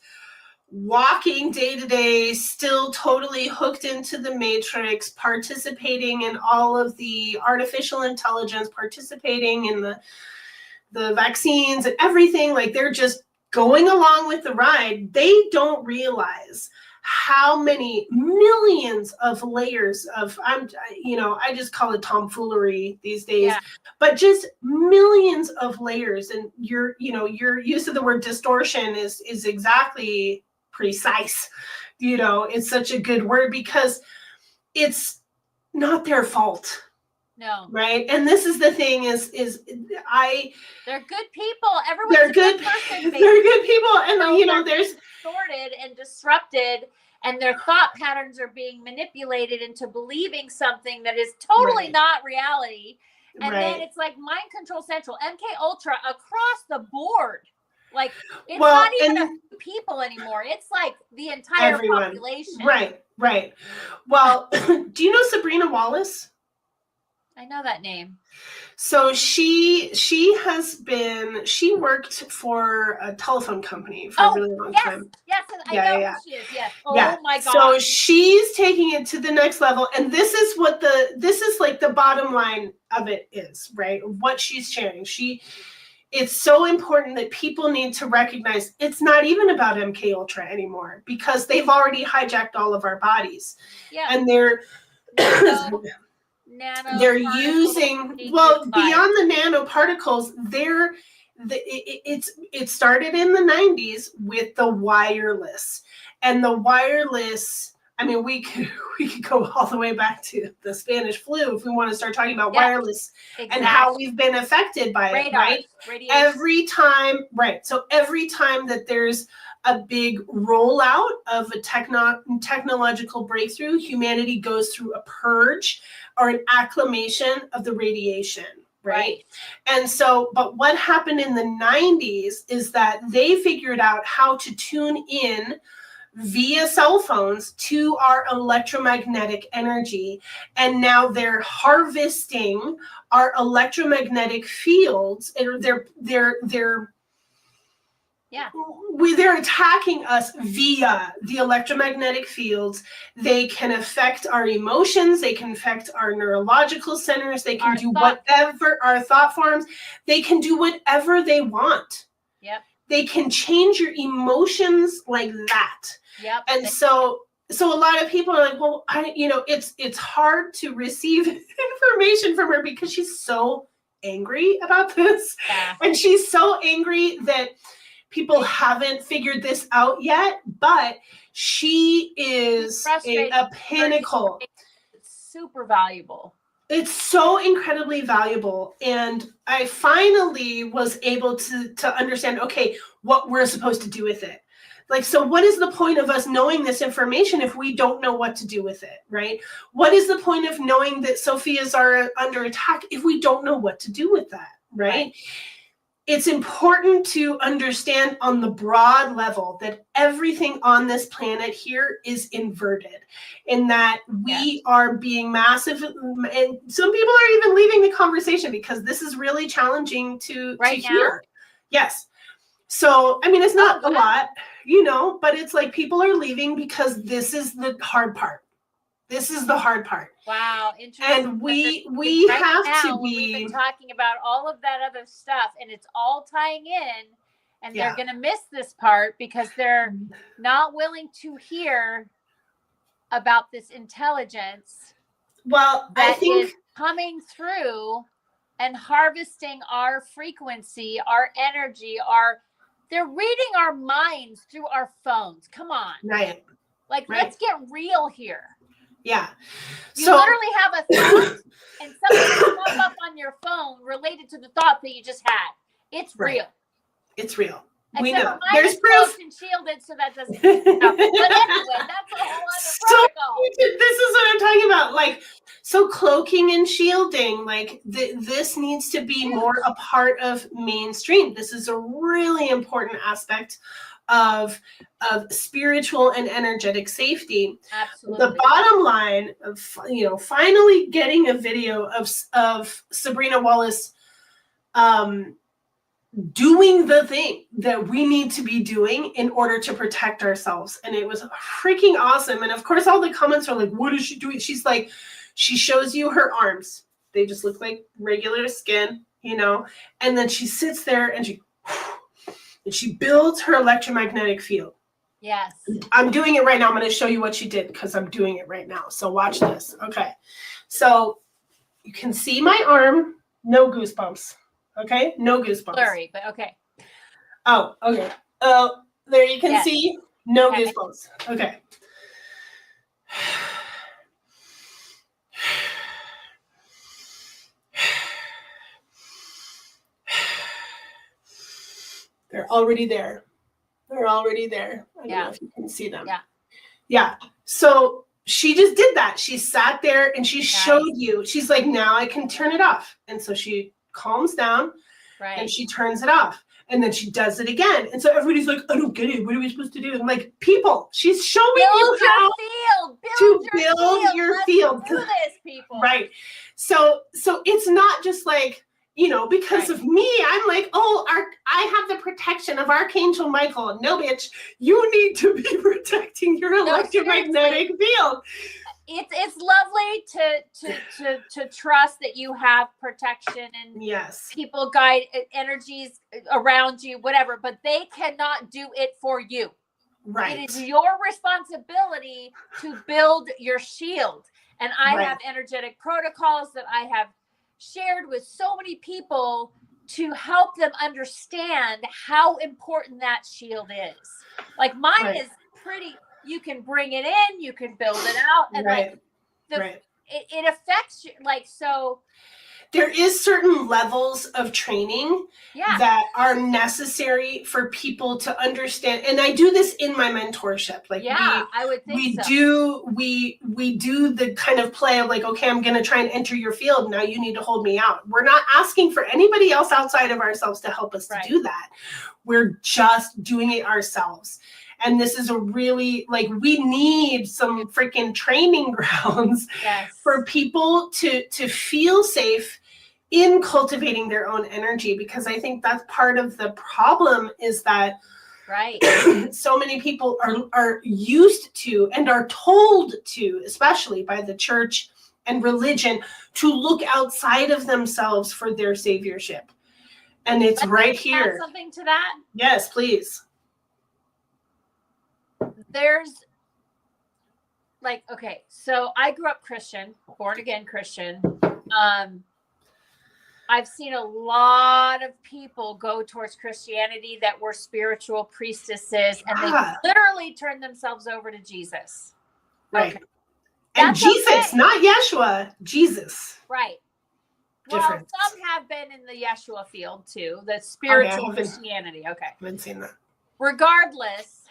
walking day to day, still totally hooked into the matrix, participating in all of the artificial intelligence, participating in the vaccines and everything, like, they're just going along with the ride. They don't realize how many millions of layers of, I just call it tomfoolery these days, but just millions of layers. And your use of the word distortion is exactly precise. It's such a good word, because it's not their fault. No. Right. And this is the thing is they're good people. They're good person. They're good people. And there's distorted and disrupted, and their thought patterns are being manipulated into believing something that is totally not reality. And then it's like mind control central, MK Ultra across the board. Like, it's not even a few people anymore. It's like the entire population. Right. Well, do you know Sabrina Wallace? I know that name. So she worked for a telephone company for a really long time. Yes, I know who she is. Yes. Oh my God. So she's taking it to the next level, and this is like the bottom line of it is, right? What she's sharing. It's so important that people need to recognize it's not even about MK Ultra anymore, because they've already hijacked all of our bodies. Yeah. And they're using, beyond the nanoparticles, it started in the 90s with the wireless. And the wireless, I mean, we could go all the way back to the Spanish flu if we want to start talking about wireless and how we've been affected by it, right? Radiation. Every time that there's a big rollout of a technological breakthrough, humanity goes through a purge or an acclimation of the radiation, right? And so, but what happened in the 90s is that they figured out how to tune in via cell phones to our electromagnetic energy. And now they're harvesting our electromagnetic fields, and they're attacking us via the electromagnetic fields. They can affect our emotions. They can affect our neurological centers. They can do whatever, our thought forms. They can do whatever they want. Yep. They can change your emotions like that. Yep. And so a lot of people are like, well, it's hard to receive information from her because she's so angry about this. Yeah. And she's so angry that people haven't figured this out yet, but she is a pinnacle. It's super valuable. It's so incredibly valuable. And I finally was able to understand, okay, what we're supposed to do with it. Like, so what is the point of us knowing this information if we don't know what to do with it, right? What is the point of knowing that Sophias are under attack if we don't know what to do with that, right? It's important to understand on the broad level that everything on this planet here is inverted, in that we are being massive, and some people are even leaving the conversation because this is really challenging to hear. Yes. So, I mean, it's not a lot, but it's like people are leaving because this is the hard part. This is the hard part. Wow, interesting. And we have to be. We've been talking about all of that other stuff, and it's all tying in, and they're going to miss this part because they're not willing to hear about this intelligence. Well, that I think is coming through and harvesting our frequency, our energy, they're reading our minds through our phones. Come on. Right. Let's get real here. Yeah. You literally have a thought and something will pop up on your phone related to the thought that you just had. It's Right. real. It's real. Except We know. mine There's is proof. cloaked and shielded, so that doesn't count. But anyway, that's a whole other protocol. This is what I'm talking about. Like, so cloaking and shielding, like this needs to be more a part of mainstream. This is a really important aspect of spiritual and energetic safety. Absolutely. The bottom line of finally getting a video of Sabrina Wallace doing the thing that we need to be doing in order to protect ourselves. And it was freaking awesome. And of course, all the comments are like, what is she doing? She's like, she shows you her arms. They just look like regular skin, and then she sits there and she builds her electromagnetic field. Yes. I'm doing it right now. I'm going to show you what she did because I'm doing it right now. So watch this. Okay. So you can see my arm, no goosebumps. Okay, no goosebumps. Blurry, but okay. Oh, okay. There you can see no goosebumps. Okay. They're already there. They're already there. I don't know if you can see them. Yeah. So she just did that. She sat there and she showed you. She's like, now I can turn it off. And so she calms down and she turns it off. And then she does it again. And so everybody's like, I don't get it. What are we supposed to do? I'm like, people, she's showing you how to build your field. Do this, people. Right. So it's not just like, because of me, I'm like, I have the protection of Archangel Michael. No, bitch, you need to be protecting your electromagnetic field. It's lovely to trust that you have protection and people guide energies around you, whatever, but they cannot do it for you. Right. It is your responsibility to build your shield. And I have energetic protocols that I have shared with so many people to help them understand how important that shield is. Like mine is pretty. You can bring it in, you can build it out, and it affects you. Like, so there is certain levels of training that are necessary for people to understand. And I do this in my mentorship. Like I would think we do the kind of play of like, okay, I'm going to try and enter your field. Now you need to hold me out. We're not asking for anybody else outside of ourselves to help us to do that. We're just doing it ourselves. And this is a really, like, we need some freaking training grounds for people to feel safe in cultivating their own energy, because I think that's part of the problem is that so many people are used to and are told to, especially by the church and religion, to look outside of themselves for their saviorship. And it's right here. Add something to that? Yes, please. There's like, okay, so I grew up Christian, born again Christian. I've seen a lot of people go towards Christianity that were spiritual priestesses, and they literally turned themselves over to Jesus. Right. Okay. And that's Jesus, not Yeshua, Jesus. Right. Difference. Well, some have been in the Yeshua field too, the spiritual Christianity. Okay. I haven't seen that. Regardless,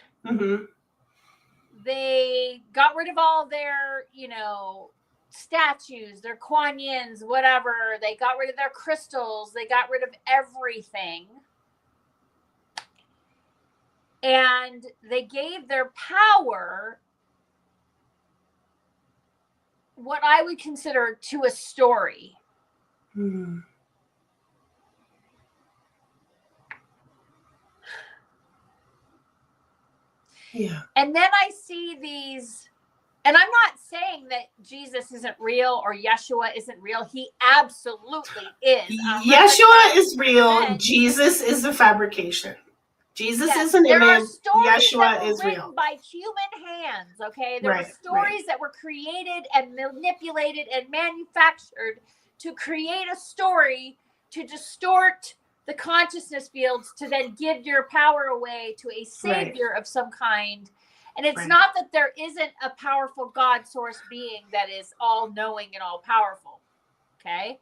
they got rid of all their, statues, their Kuan Yins, whatever. They got rid of their crystals. They got rid of everything. And they gave their power, what I would consider, to a story. Yeah. And then I see these, and I'm not saying that Jesus isn't real or Yeshua isn't real. He absolutely is. Yeshua is real. Jesus is a fabrication. Jesus is an image. Yeshua is real. By human hands, okay? There were stories that were created and manipulated and manufactured to create a story to distort the consciousness fields to then give your power away to a savior of some kind. And it's not that there isn't a powerful God source being that is all knowing and all powerful. Okay.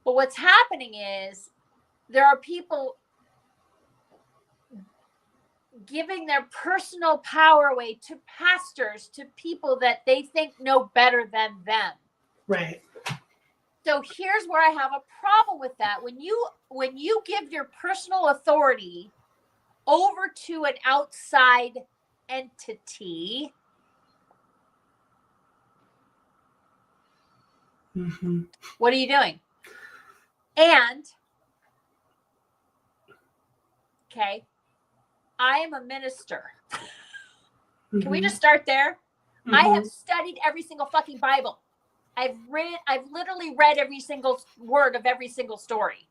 But what's happening is There are people giving their personal power away to pastors, to people that they think know better than them. Right. So here's where I have a problem with that. When you give your personal authority over to an outside entity, Mm-hmm. what are you doing? And okay, I am a minister. Mm-hmm. Can we just start there? Mm-hmm. I have studied every single fucking Bible. I've literally read every single word of every single story.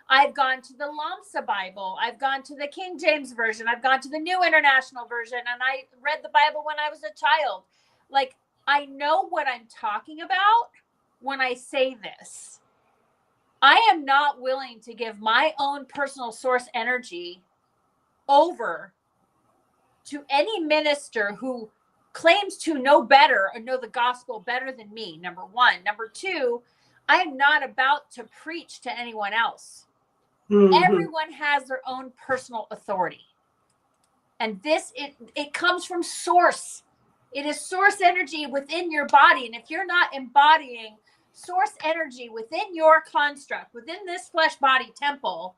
I've gone to the Lamsa Bible. I've gone to the King James Version. I've gone to the New International Version. And I read the Bible when I was a child. Like, I know what I'm talking about when I say this. I am not willing to give my own personal source energy over to any minister who claims to know better or know the gospel better than me, number one. Number two, I am not about to preach to anyone else. Mm-hmm. Everyone has their own personal authority. And this, it comes from source. It is source energy within your body. And if you're not embodying source energy within your construct, within this flesh body temple,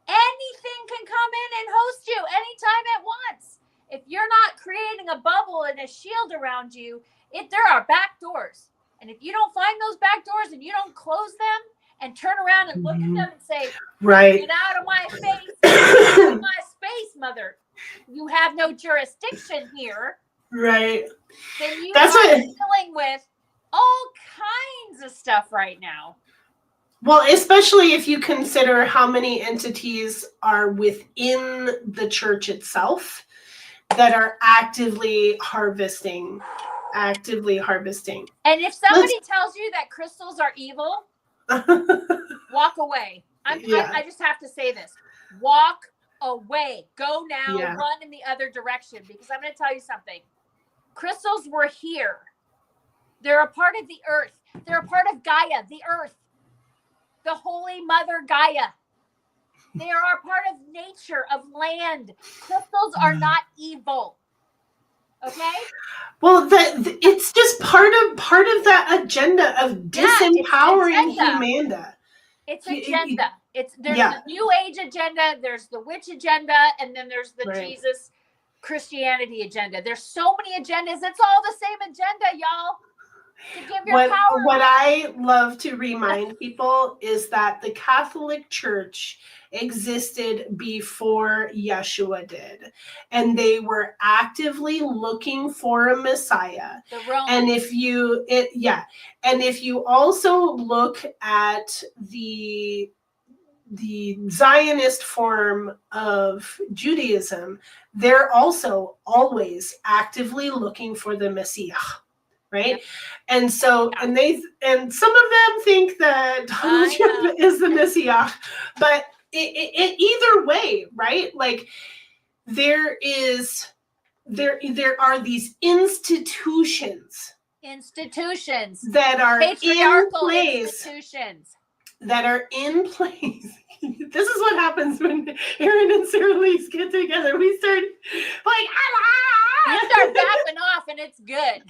anything can come in and host you anytime at once. If you're not creating a bubble and a shield around you, there are back doors. And if you don't find those back doors and you don't close them and turn around and look at them and say, right, get out of my face, get out of my space, mother. You have no jurisdiction here. Right. Then you are dealing with all kinds of stuff right now. Well, especially if you consider how many entities are within the church itself that are actively harvesting. And if somebody tells you that crystals are evil, walk away. I just have to say this. Walk away. Go now. Yeah. Run in the other direction, because I'm going to tell you something. Crystals were here. They're a part of the earth. They're a part of Gaia, the earth. The Holy Mother Gaia. They are a part of nature, of land. Crystals are not evil. Okay? Well, it's just part of that agenda of disempowering humanity. It's agenda. There's the New Age agenda, there's the witch agenda, and then there's the Jesus Christianity agenda. There's so many agendas. It's all the same agenda, y'all. To give your power what I love to remind people is that the Catholic Church existed before Yeshua did, and they were actively looking for a Messiah. The Romans. And if you also look at the Zionist form of Judaism, they're also always actively looking for the Messiah. Right. Yep. And so, and some of them think that Donald Trump is the Messiah, but either way, right? Like there are these institutions that are patriarchal in place, institutions that are in place. This is what happens when Aaron and Saralise get together. We start like, you start backing off, and it's good.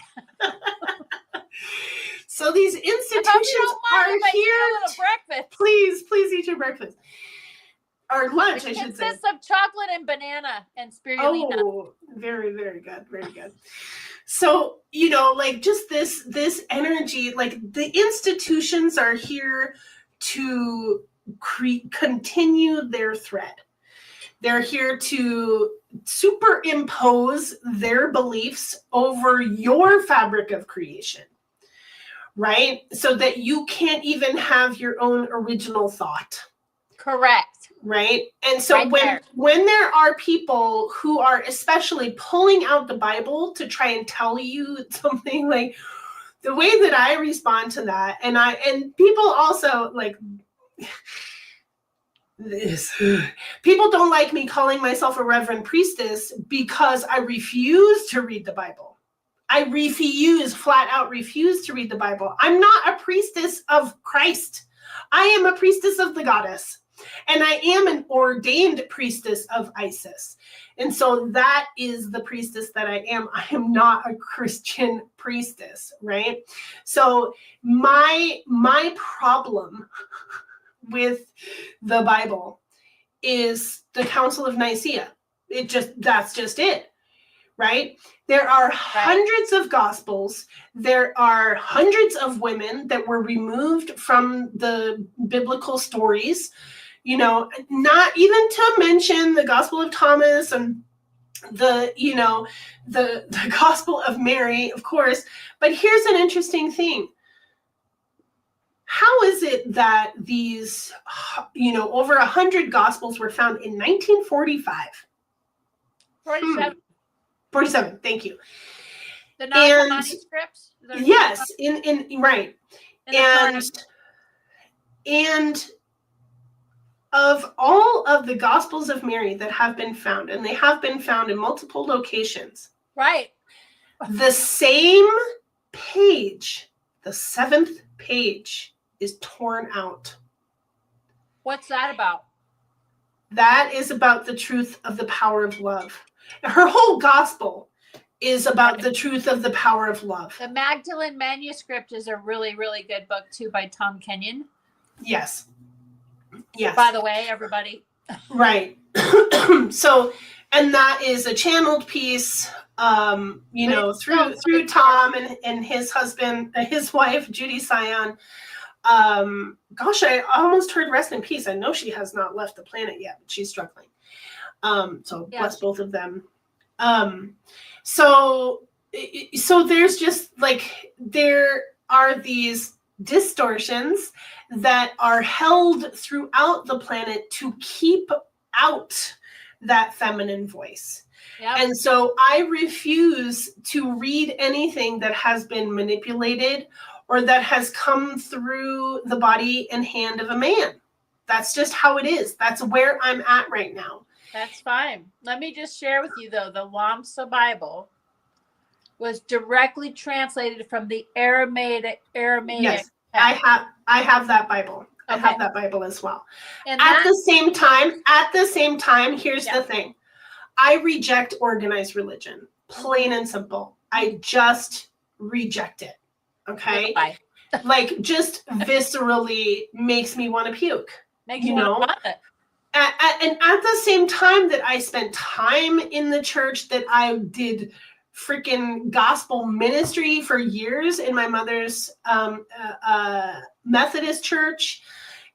So these institutions are here. Breakfast. Please eat your breakfast. Or lunch, I should say. It consists of chocolate and banana and spirulina. Oh, very, very good. Very good. So, like just this energy, like the institutions are here to continue their thread. They're here to superimpose their beliefs over your fabric of creation, right? So that you can't even have your own original thought. Correct. Right? And so when there are people who are especially pulling out the Bible to try and tell you something, like the way that I respond to that, and people also like this. People don't like me calling myself a reverend priestess because I refuse to read the Bible. I flat out refuse to read the Bible. I'm not a priestess of Christ. I am a priestess of the goddess. And I am an ordained priestess of Isis. And so that is the priestess that I am. I am not a Christian priestess, right? So my problem with the Bible is the Council of Nicaea. That's just it, right? There are hundreds of gospels. There are hundreds of women that were removed from the biblical stories, you know, not even to mention the Gospel of Thomas and the Gospel of Mary, of course. But here's an interesting thing. How is it that these, over 100 gospels were found in 1945? 47, thank you. The Nautical manuscripts? Yes, right. And of all of the Gospels of Mary that have been found, and they have been found in multiple locations. Right. The same page, the 7th page, is torn out. What's that about? That is about the truth of the power of love. Her whole gospel is about the truth of the power of love. The Magdalene manuscript is a really, really good book too by Tom Kenyon. Yes. Yes. By the way, everybody. Right. So, and that is a channeled piece, through Tom and his husband, his wife, Judy Sion. I almost heard rest in peace. I know she has not left the planet yet, but she's struggling. Bless both of them. So there's just there are these distortions that are held throughout the planet to keep out that feminine voice. Yep. And so I refuse to read anything that has been manipulated or that has come through the body and hand of a man. That's just how it is. That's where I'm at right now. That's fine. Let me just share with you, though, the Lamsa Bible was directly translated from the Aramaic. Yes, I have that Bible. Okay. I have that Bible as well. And at the same time, here's the thing. I reject organized religion, plain and simple. I just reject it. Okay? Just viscerally makes me want to puke. Makes you want to vomit. And at the same time that I spent time in the church, that I did freaking gospel ministry for years in my mother's Methodist church,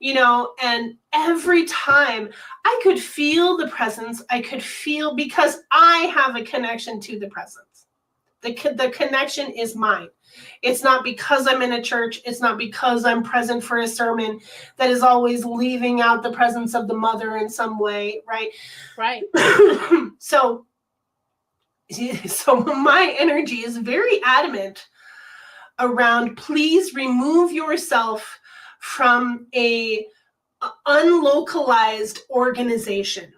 and every time I could feel the presence, because I have a connection to the presence. The connection is mine. It's not because I'm in a church. It's not because I'm present for a sermon that is always leaving out the presence of the mother in some way, right? Right. So my energy is very adamant around, please remove yourself from a unlocalized organization.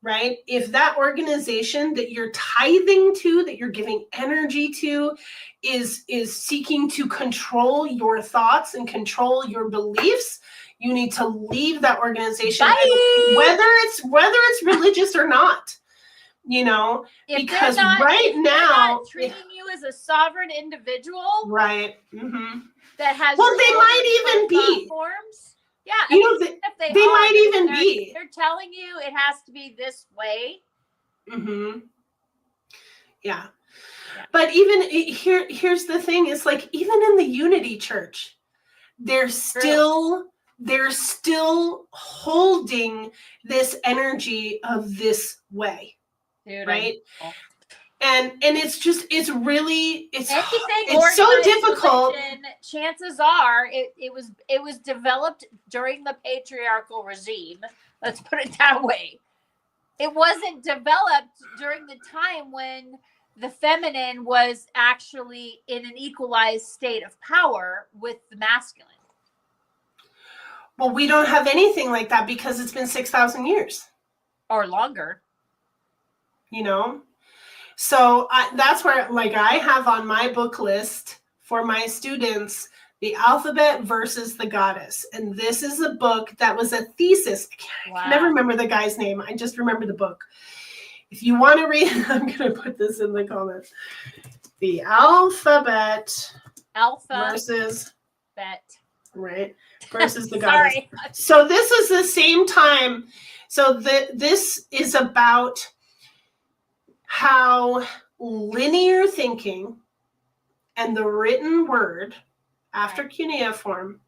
Right? If that organization that you're tithing to, that you're giving energy to, is seeking to control your thoughts and control your beliefs, you need to leave that organization, whether it's religious or not. Because right now, treating you as a sovereign individual, right? Mm-hmm. That has they might even be forms. Yeah, if they might even be. They're telling you it has to be this way. Mm-hmm. Yeah. But even here's the thing: is even in the Unity Church, they're still holding this energy of this way, dude, right? And it's so difficult. Chances are it was developed during the patriarchal regime. Let's put it that way. It wasn't developed during the time when the feminine was actually in an equalized state of power with the masculine. Well, we don't have anything like that because it's been 6,000 years. Or longer. So that's where, I have on my book list for my students, The Alphabet versus the Goddess. And this is a book that was a thesis. I can never remember the guy's name. I just remember the book. If you want to read it, I'm going to put this in the comments. The Alphabet versus right versus the Goddess. Sorry. So this is the same time. So this is about how linear thinking and the written word after cuneiform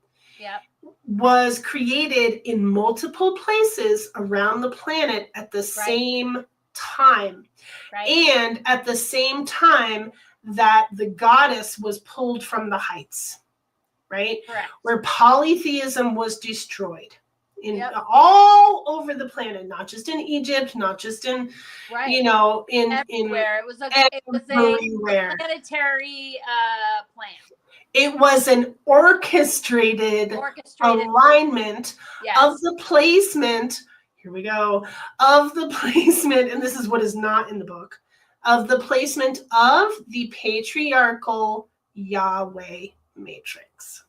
was created in multiple places around the planet at the same time. And at the same time that the goddess was pulled from the heights, right? Correct. Where polytheism was destroyed in all over the planet, not just in Egypt, not just in, you know, everywhere. It was a planetary plan. It was an orchestrated alignment of the placement. Here we go. Of the placement, and this is what is not in the book, of the placement of the patriarchal Yahweh matrix.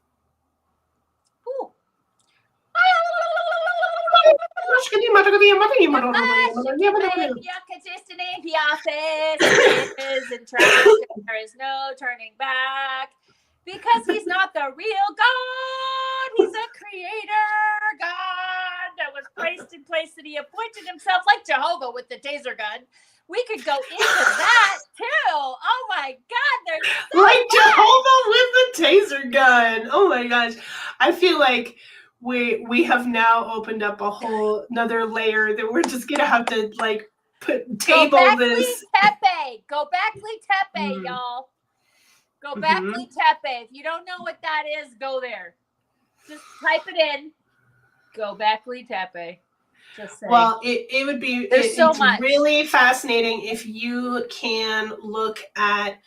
Ooh. There is no turning back because he's not the real God. He's a creator God that was placed in place that he appointed himself, like Jehovah with the taser gun. We could go into that too. Oh my God, there's so like much. Jehovah with the taser gun. Oh my gosh, I feel like we have now opened up a whole another layer that we're just gonna have to like table this. Gobekli Tepe, y'all. Gobekli Tepe. If you don't know what that is, go there. Just type it in. Gobekli Tepe. Just saying. Well, it would be it's much. Really fascinating if you can look at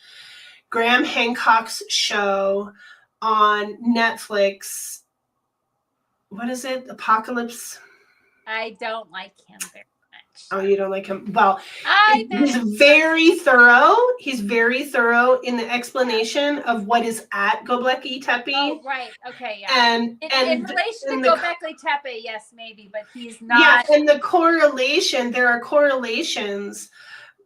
Graham Hancock's show on Netflix. What is it? Apocalypse? I don't like him very much. Oh, you don't like him? Well, he's very thorough. He's very thorough in the explanation of what is at Göbekli Tepe. Oh, right. Okay, yeah. And in relation to Göbekli Tepe, yes, maybe, but he's not. Yeah, and the correlation, there are correlations.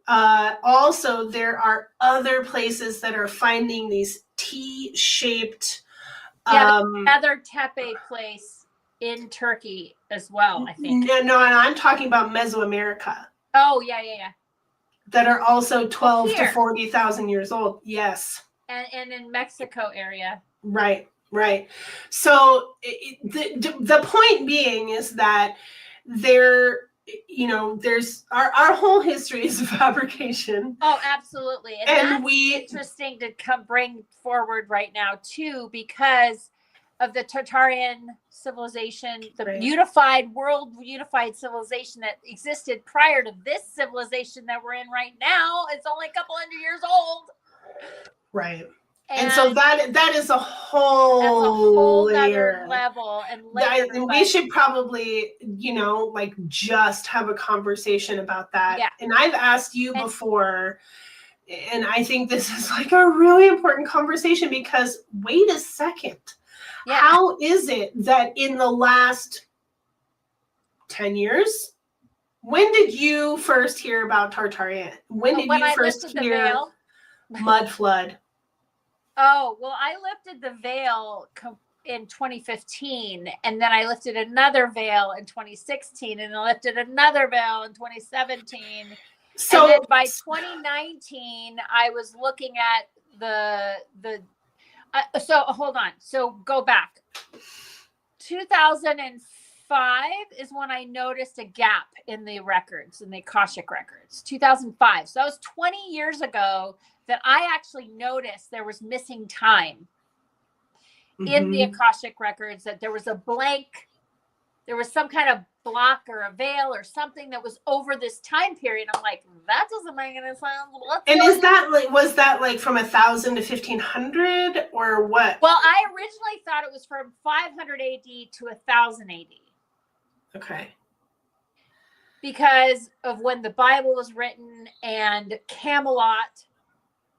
Also, there are other places that are finding these T-shaped. Another Tepe place in Turkey as well, I think. No, and I'm talking about Mesoamerica. Oh, yeah. That are also 12 to 40,000 years old. Yes. And in Mexico area. Right. So the point being is that there's our whole history is a fabrication. Oh, absolutely. And that's interesting to bring forward right now too, because of the Tartarian civilization, the unified civilization that existed prior to this civilization that we're in right now. It's only a couple hundred years old. Right. And so that is a whole layer. Other level and we should probably, just have a conversation about that. Yeah. And I've asked you before, and I think this is like a really important conversation because wait a second. Yeah. How is it that in the last 10 years, when did you first hear about Tartarian? When you first hear mud flood? Oh, well, I lifted the veil in 2015, and then I lifted another veil in 2016, and I lifted another veil in 2017. So and then by 2019, I was looking at so hold on. So go back. 2005 is when I noticed a gap in the records, in the Akashic records. 2005. So that was 20 years ago that I actually noticed there was missing time in the Akashic records, that there was a blank, there was some kind of block or a veil or something that was over this time period. I'm like, that doesn't make any sense. And was that like from 1,000 to 1,500 or what? Well, I originally thought it was from 500 AD to 1,000 AD. Okay. Because of when the Bible was written and Camelot.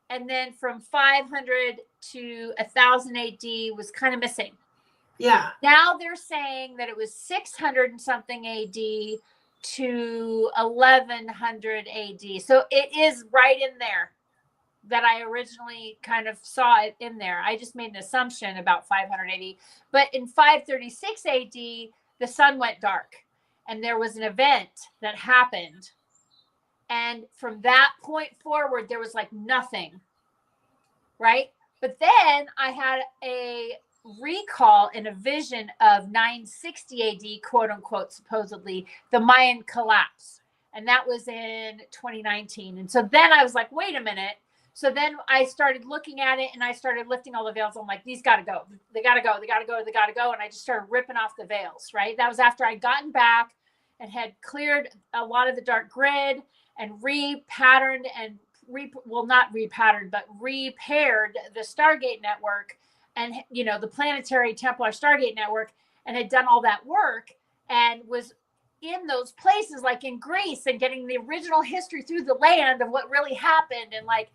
And then from 500 to 1000 AD was kind of missing. Yeah. Now they're saying that it was 600 and something AD to 1100 AD. So it is right in there that I originally kind of saw it in there. I just made an assumption about 500 AD. But in 536 AD, the sun went dark and there was an event that happened. And from that point forward, there was like nothing, right? But then I had a recall and a vision of 960 AD, quote unquote, supposedly the Mayan collapse. And that was in 2019. And so then I was like, wait a minute. So then I started looking at it and I started lifting all the veils. I'm like, these got to go. They got to go. They got to go. They got to go. And I just started ripping off the veils, right? That was after I'd gotten back and had cleared a lot of the dark grid and repatterned and not repatterned, but repaired the Stargate network and, you know, the planetary Templar Stargate network, and had done all that work and was in those places like in Greece and getting the original history through the land of what really happened, and like,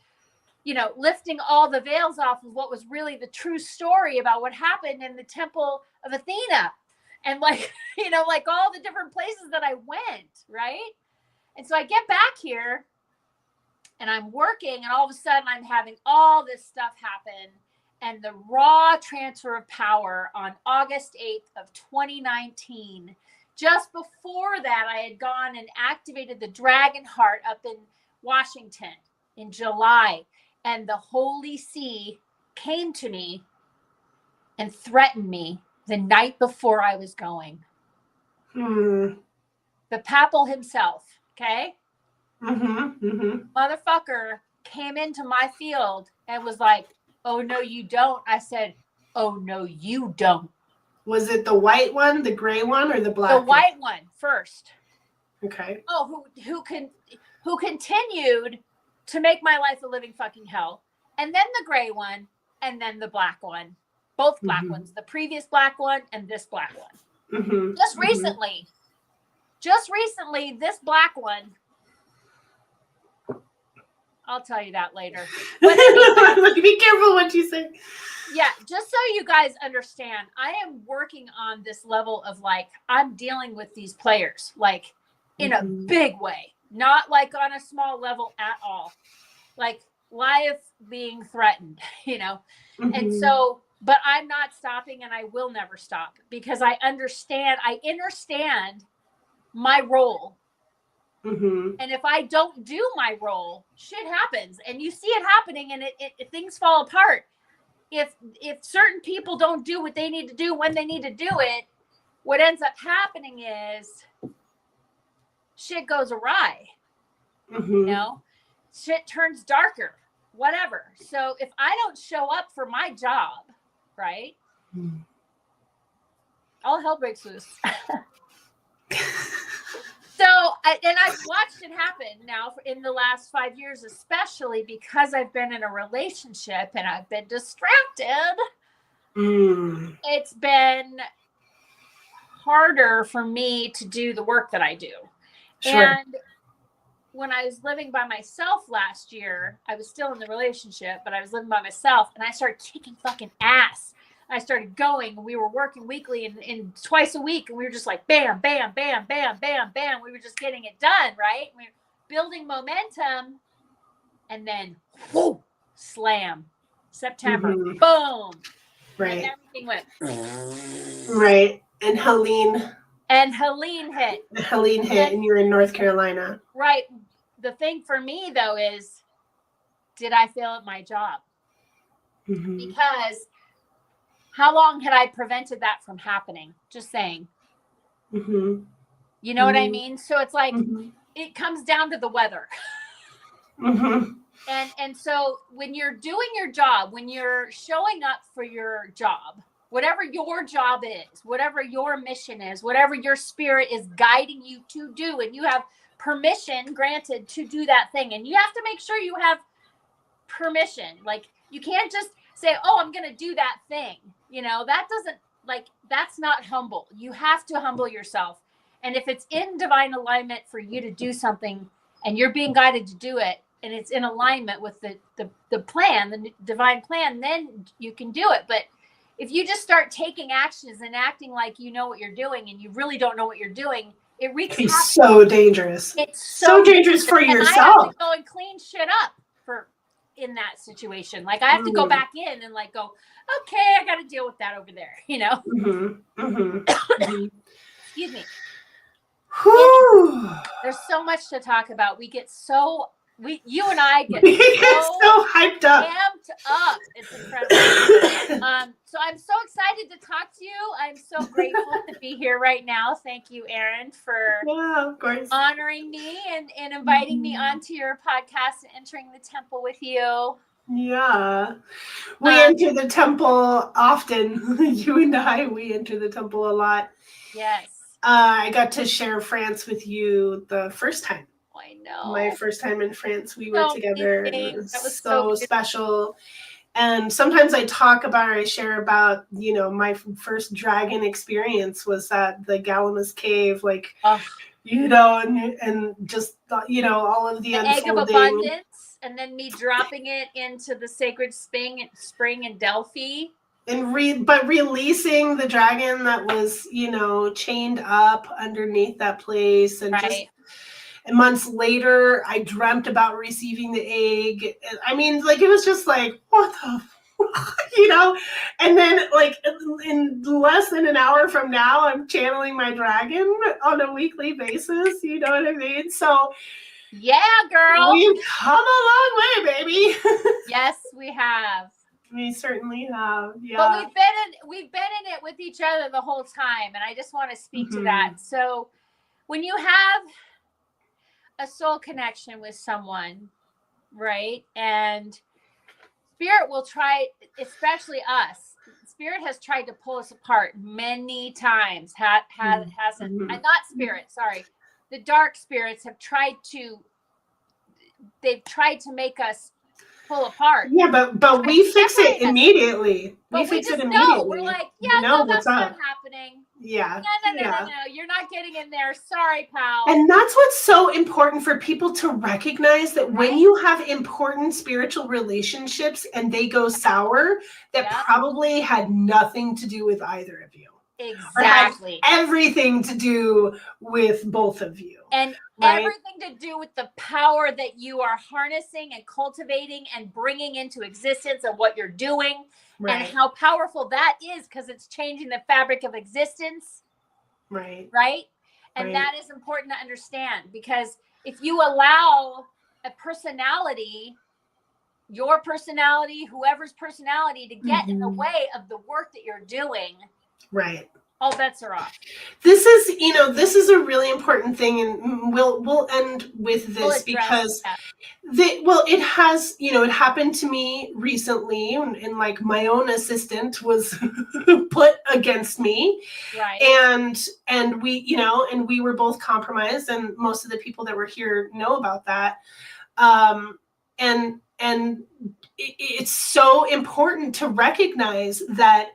you know, lifting all the veils off of what was really the true story about what happened in the Temple of Athena, and like, you know, like all the different places that I went, right? And so I get back here and I'm working, and all of a sudden I'm having all this stuff happen, and the raw transfer of power on August 8th of 2019. Just before that, I had gone and activated the Dragon Heart up in Washington in July, and the Holy See came to me and threatened me the night before I was going. The Papal himself, okay? Motherfucker came into my field and was like, oh, no, you don't. I said, oh, no, you don't. Was it the white one, the gray one, or the black one? The white one first. Okay. Oh, who continued to make my life a living fucking hell. And then the gray one, and then the black one. Both black ones. The previous black one and this black one. Just recently, this black one, I'll tell you that later. But anyway, be careful what you say. Yeah, just so you guys understand, I am working on this level of like, I'm dealing with these players like in a big way, not like on a small level at all, like life being threatened, you know? And so, but I'm not stopping, and I will never stop, because I understand my role. And if I don't do my role, shit happens, and you see it happening, and it things fall apart. If certain people don't do what they need to do when they need to do it, what ends up happening is shit goes awry. You know, shit turns darker, whatever. So if I don't show up for my job, right, all hell breaks loose. So, I've watched it happen now in the last 5 years, especially because I've been in a relationship and I've been distracted. It's been harder for me to do the work that I do. Sure. And when I was living by myself last year, I was still in the relationship, but I was living by myself, and I started kicking fucking ass. I started going, and we were working weekly and twice a week, and we were just like bam, bam, bam, bam, bam, bam. We were just getting it done, right? We were building momentum, and then whoo, slam, September, boom, right? And everything went right. And Helene hit. And you're in North Carolina, right? The thing for me though is, did I fail at my job? Because how long had I prevented that from happening? Just saying. You know what I mean? So it's like, it comes down to the weather. And so when you're doing your job, when you're showing up for your job, whatever your job is, whatever your mission is, whatever your spirit is guiding you to do, and you have permission granted to do that thing, and you have to make sure you have permission. Like, you can't just say, oh, I'm going to do that thing. You know, that doesn't, like, that's not humble. You have to humble yourself. And if it's in divine alignment for you to do something and you're being guided to do it, and it's in alignment with the plan, the divine plan, then you can do it. But if you just start taking actions and acting like you know what you're doing and you really don't know what you're doing, it wreaks havoc. It's so dangerous. It's so dangerous for yourself. I have to go and clean shit up in that situation. Like I have to go back in and like go, okay, I got to deal with that over there, you know? Excuse me. There's so much to talk about. You and I get so hyped up. Amped up. It's incredible. So I'm so excited to talk to you. I'm so grateful to be here right now. Thank you, Erin, for of course. honoring me and inviting me onto your podcast and entering the temple with you. Yeah. We enter the temple often. You and I, we enter the temple a lot. Yes. I got to share France with you the first time. I know. My first time in France, we were together. It was, that was so special. And sometimes I share about, my first dragon experience was at the Galamus Cave, and just, all of the egg of abundance, and then me dropping it into the sacred spring in Delphi. And releasing the dragon that was, chained up underneath that place. And and months later, I dreamt about receiving the egg. I mean, it was just like, what the, and then in less than an hour from now, I'm channeling my dragon on a weekly basis. You know what I mean? So yeah, girl, we've come a long way, baby. Yes, we have. We certainly have, yeah. But we've been in it with each other the whole time, and I just want to speak to that. So, when you have a soul connection with someone, right, and Spirit will try, especially us. Spirit has tried to pull us apart many times. Hasn't? Not Spirit. Sorry, the dark spirits have tried to. They've tried to make us pull apart. Yeah, but we fix it immediately. But we just know. We're like, yeah, no, that's not happening. Yeah. No. You're not getting in there. Sorry, pal. And that's what's so important for people to recognize, that when you have important spiritual relationships and they go sour, that probably had nothing to do with either of you. Exactly. Or had everything to do with both of you. And everything to do with the power that you are harnessing and cultivating and bringing into existence of what you're doing, and how powerful that is, because it's changing the fabric of existence. Right. And that is important to understand, because if you allow a personality, your personality, whoever's personality, to get in the way of the work that you're doing, all bets are off. This is a really important thing, and we'll end with this because it has, it happened to me recently, and my own assistant was put against me, and we were both compromised, and most of the people that were here know about that, and it's so important to recognize that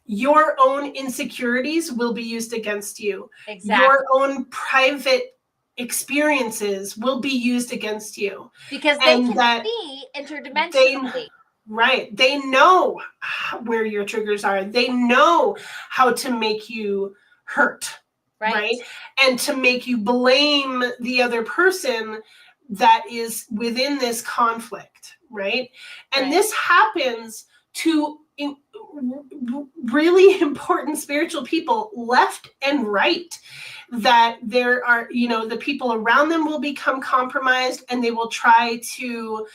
your own insecurities will be used against you. Exactly. Your own private experiences will be used against you. Because they can see interdimensionally. They know where your triggers are. They know how to make you hurt. Right? And to make you blame the other person that is within this conflict. Right? And this happens to really important spiritual people left and right, that there are, the people around them will become compromised, and they will try to,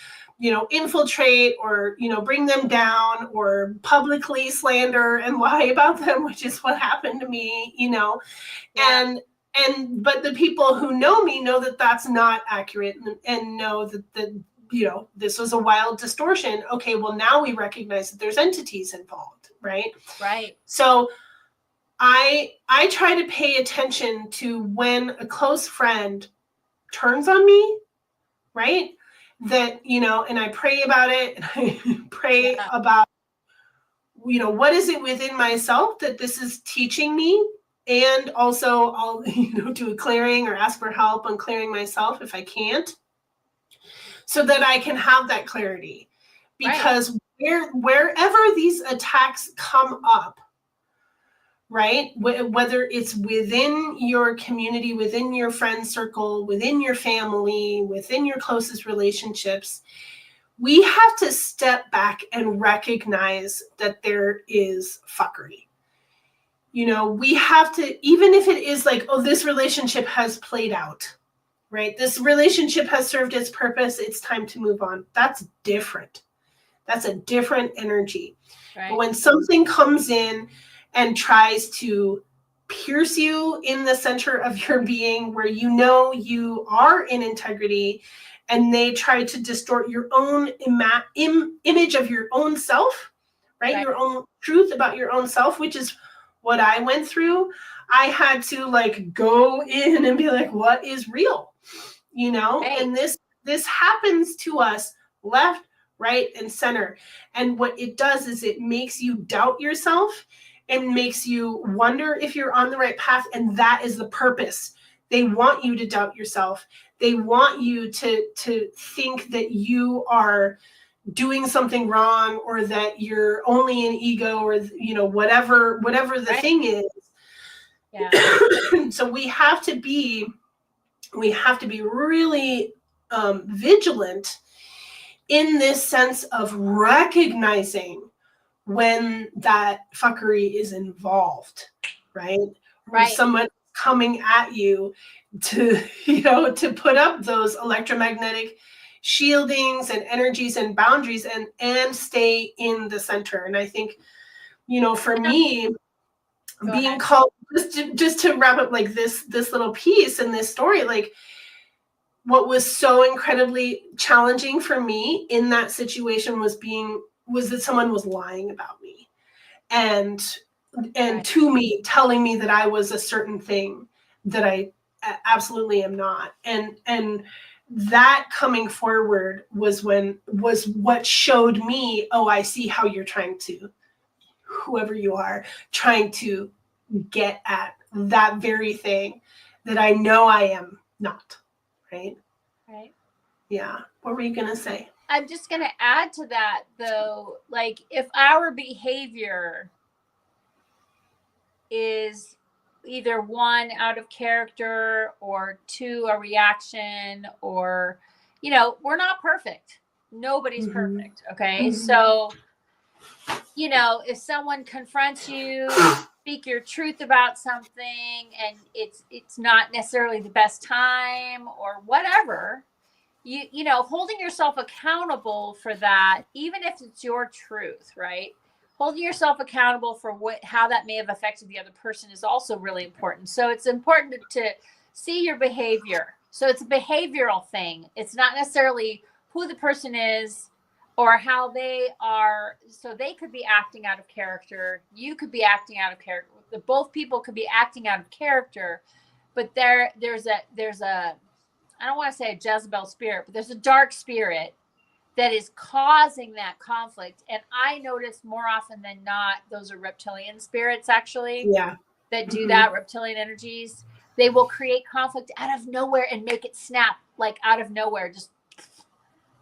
infiltrate or, bring them down, or publicly slander and lie about them, which is what happened to me, but the people who know me know that that's not accurate, and know that this was a wild distortion. Okay, well, now we recognize that there's entities involved, right? So I try to pay attention to when a close friend turns on me, right? That, and I pray about it, and I pray about, what is it within myself that this is teaching me? And also I'll, do a clearing or ask for help on clearing myself if I can't. so that I can have that clarity. Because wherever these attacks come up, right, whether it's within your community, within your friend circle, within your family, within your closest relationships, we have to step back and recognize that there is fuckery. You know, we have to, even if it is like, oh, this relationship has played out, right? This relationship has served its purpose. It's time to move on. That's different. That's a different energy. Right. But when something comes in and tries to pierce you in the center of your being, where you know you are in integrity, and they try to distort your own image of your own self, right? Your own truth about your own self, which is what I went through. I had to like go in and be like, what is real? You know, and this happens to us left, right, and center. And what it does is it makes you doubt yourself and makes you wonder if you're on the right path. And that is the purpose. They want you to doubt yourself. They want you to think that you are doing something wrong, or that you're only an ego, or, you know, whatever the thing is. Yeah. So we have to be really vigilant in this sense of recognizing when that fuckery is involved, right? Right. Someone coming at you to, you know, to put up those electromagnetic shieldings and energies and boundaries, and stay in the center. And I think, you know, for me, being called, just to wrap up like this little piece in this story, like, what was so incredibly challenging for me in that situation was that someone was lying about me, and to me, telling me that I was a certain thing that I absolutely am not. And that coming forward was what showed me, oh, I see how you're trying to, whoever you are, trying to get at that very thing that I know I am not. Right. Yeah. What were you going to say? I'm just going to add to that, though. Like, if our behavior is either one, out of character, or two, a reaction, or, you know, we're not perfect. Nobody's perfect. Okay. So, you know, if someone confronts you, speak your truth about something, and it's not necessarily the best time or whatever, you know, holding yourself accountable for that, even if it's your truth, right? Holding yourself accountable for how that may have affected the other person is also really important. So it's important to see your behavior. So it's a behavioral thing. It's not necessarily who the person is or how they are. So they could be acting out of character. You could be acting out of character. Both people could be acting out of character, but there's a I don't want to say a Jezebel spirit, but there's a dark spirit that is causing that conflict. And I notice more often than not, those are reptilian spirits, actually, that do that, reptilian energies. They will create conflict out of nowhere and make it snap, like out of nowhere, just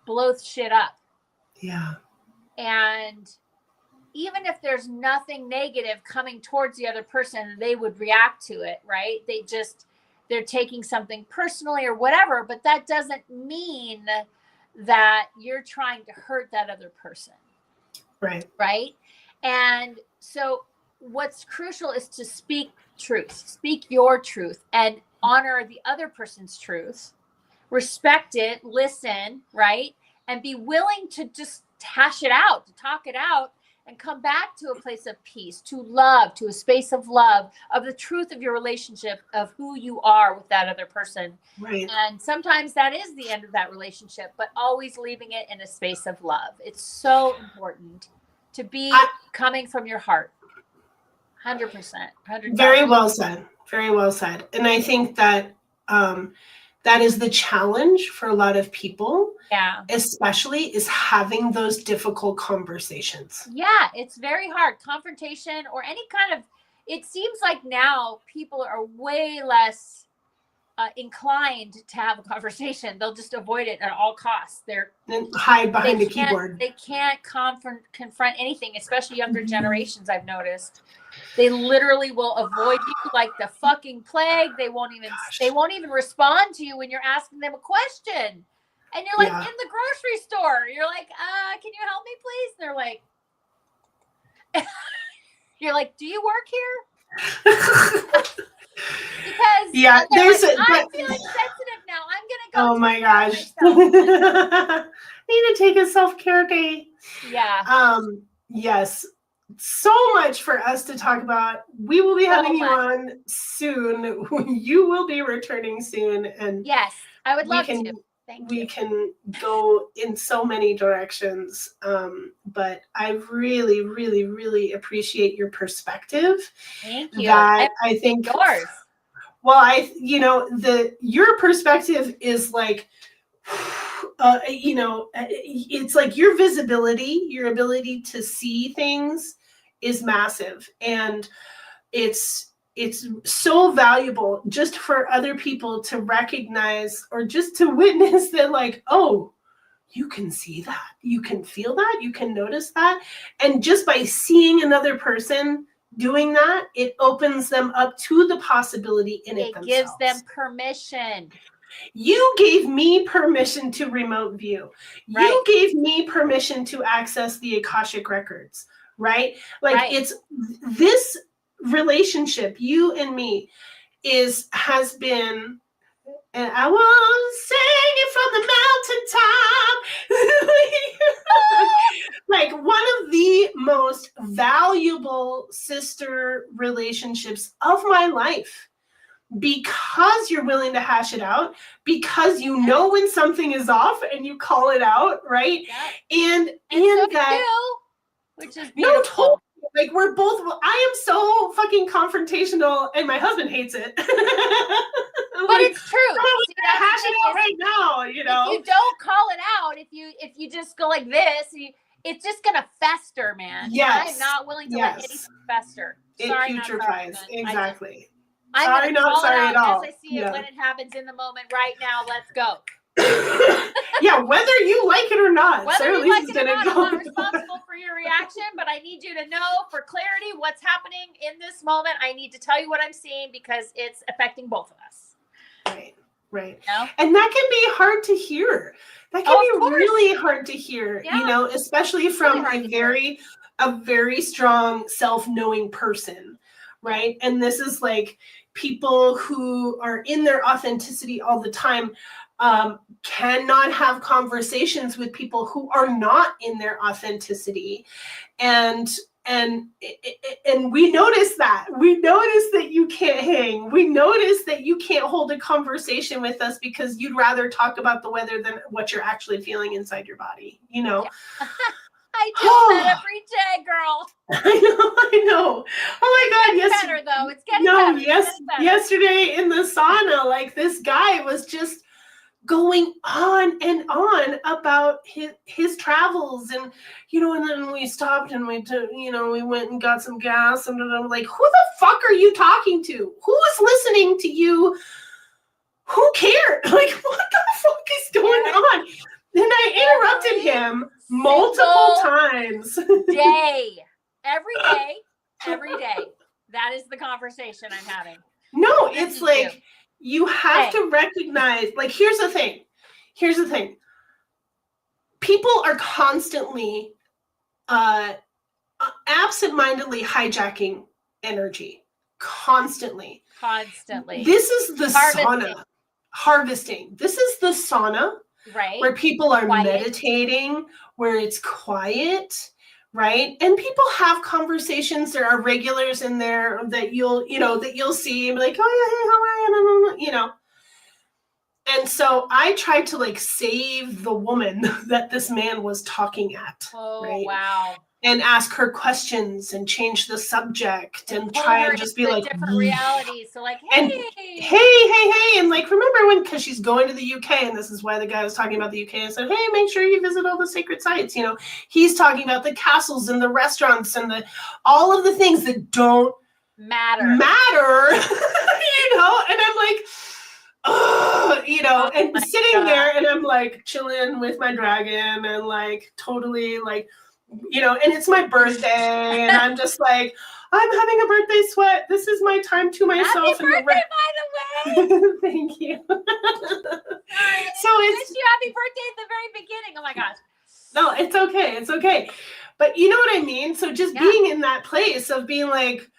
blow shit up. Yeah. And even if there's nothing negative coming towards the other person, they would react to it, right? They're taking something personally or whatever, but that doesn't mean that you're trying to hurt that other person. Right. Right. And so what's crucial is to speak truth, speak your truth, and honor the other person's truth, respect it, listen, right? And be willing to just hash it out, to talk it out, and come back to a place of peace, to love, to a space of love, of the truth of your relationship, of who you are with that other person. Right. And sometimes that is the end of that relationship, but always leaving it in a space of love. It's so important to be coming from your heart. 100%. 100%. Very well said. Very well said. And I think that that is the challenge for a lot of people. Yeah. Especially is having those difficult conversations. Yeah, it's very hard. Confrontation or any kind of, it seems like now people are way less inclined to have a conversation. They'll just avoid it at all costs. And hide behind a keyboard. They can't confront anything, especially younger generations. I've noticed they literally will avoid you like the fucking plague. They won't even respond to you when you're asking them a question. And you're like in the grocery store. You're like, can you help me, please? And they're like, you're like, do you work here? Because I'm feeling sensitive now. I'm gonna go. Oh my gosh. I need to take a self-care day. Yeah. Yes. So much for us to talk about. We will be having you on soon. You will be returning soon. And yes, I would love to. We can go in so many directions, but I really, really, really appreciate your perspective. Thank you. That I think yours. Well, your perspective is like, it's like your visibility, your ability to see things is massive, and it's so valuable just for other people to recognize or just to witness that, like, oh, you can see that, you can feel that, you can notice that. And just by seeing another person doing that, it opens them up to the possibility in it themselves. It gives them permission. You gave me permission to remote view. Right. You gave me permission to access the Akashic records, right? Like it's this relationship, you and me, has been, and I will sing it from the mountaintop. Like one of the most valuable sister relationships of my life, because you're willing to hash it out, because you know when something is off and you call it out, right? Yeah. And so that, which is beautiful. No, totally. Like we're both, I am so fucking confrontational and my husband hates it. But it's true. See, hash it out right now, you know. If you don't call it out, if you just go like this, it's just gonna fester, man. Yes. I'm not willing to let anything fester. It putrefies. Exactly. I'm not sorry at all. As I see it when it happens in the moment right now. Let's go. Yeah, whether you like it or not. Whether you like it or not, I'm not responsible for your reaction, but I need you to know for clarity what's happening in this moment. I need to tell you what I'm seeing because it's affecting both of us. Right. You know? And that can be hard to hear. That can be really hard to hear, especially from a very strong self-knowing person, right? And this is like people who are in their authenticity all the time. Cannot have conversations with people who are not in their authenticity, and we notice that. We notice that you can't hang. We notice that you can't hold a conversation with us because you'd rather talk about the weather than what you're actually feeling inside your body. You know. Yeah. I do that every day, girl. I know. Oh my God! Yes. Better though. It's getting better. Yes. Yesterday in the sauna, like this guy was just going on and on about his travels, and and then we stopped and we went and got some gas, and I'm like, who the fuck are you talking to? Who is listening to you? Who cared? Like, what the fuck is going on? And I interrupted him multiple times. Every day. That is the conversation I'm having. No, it's like you have to recognize, like, here's the thing. People are constantly absentmindedly hijacking energy. Constantly. This is the sauna. Harvesting. This is the sauna. Right. Where people are meditating, where it's quiet, right? And people have conversations. There are regulars in there that you'll see and be like, oh yeah, hey, how are you? And so I tried to like save the woman that this man was talking at. Oh, right? Wow. And ask her questions and change the subject and try and just be like different realities. So like, hey, and like remember because she's going to the UK, and this is why the guy was talking about the UK and said, hey, make sure you visit all the sacred sites. He's talking about the castles and the restaurants and all of the things that don't matter. And I'm like, you know, Oh and my sitting God. there and I'm like chilling with my dragon and like totally like, you know, and it's my birthday and I'm just like, I'm having a birthday sweat. This is my time to myself. Happy and birthday, by the way. Thank you. Sorry, So I it's wish you happy birthday at the very beginning. Oh my gosh. no, it's okay. It's okay. But you know what I mean? So just Yeah. being in that place of being like,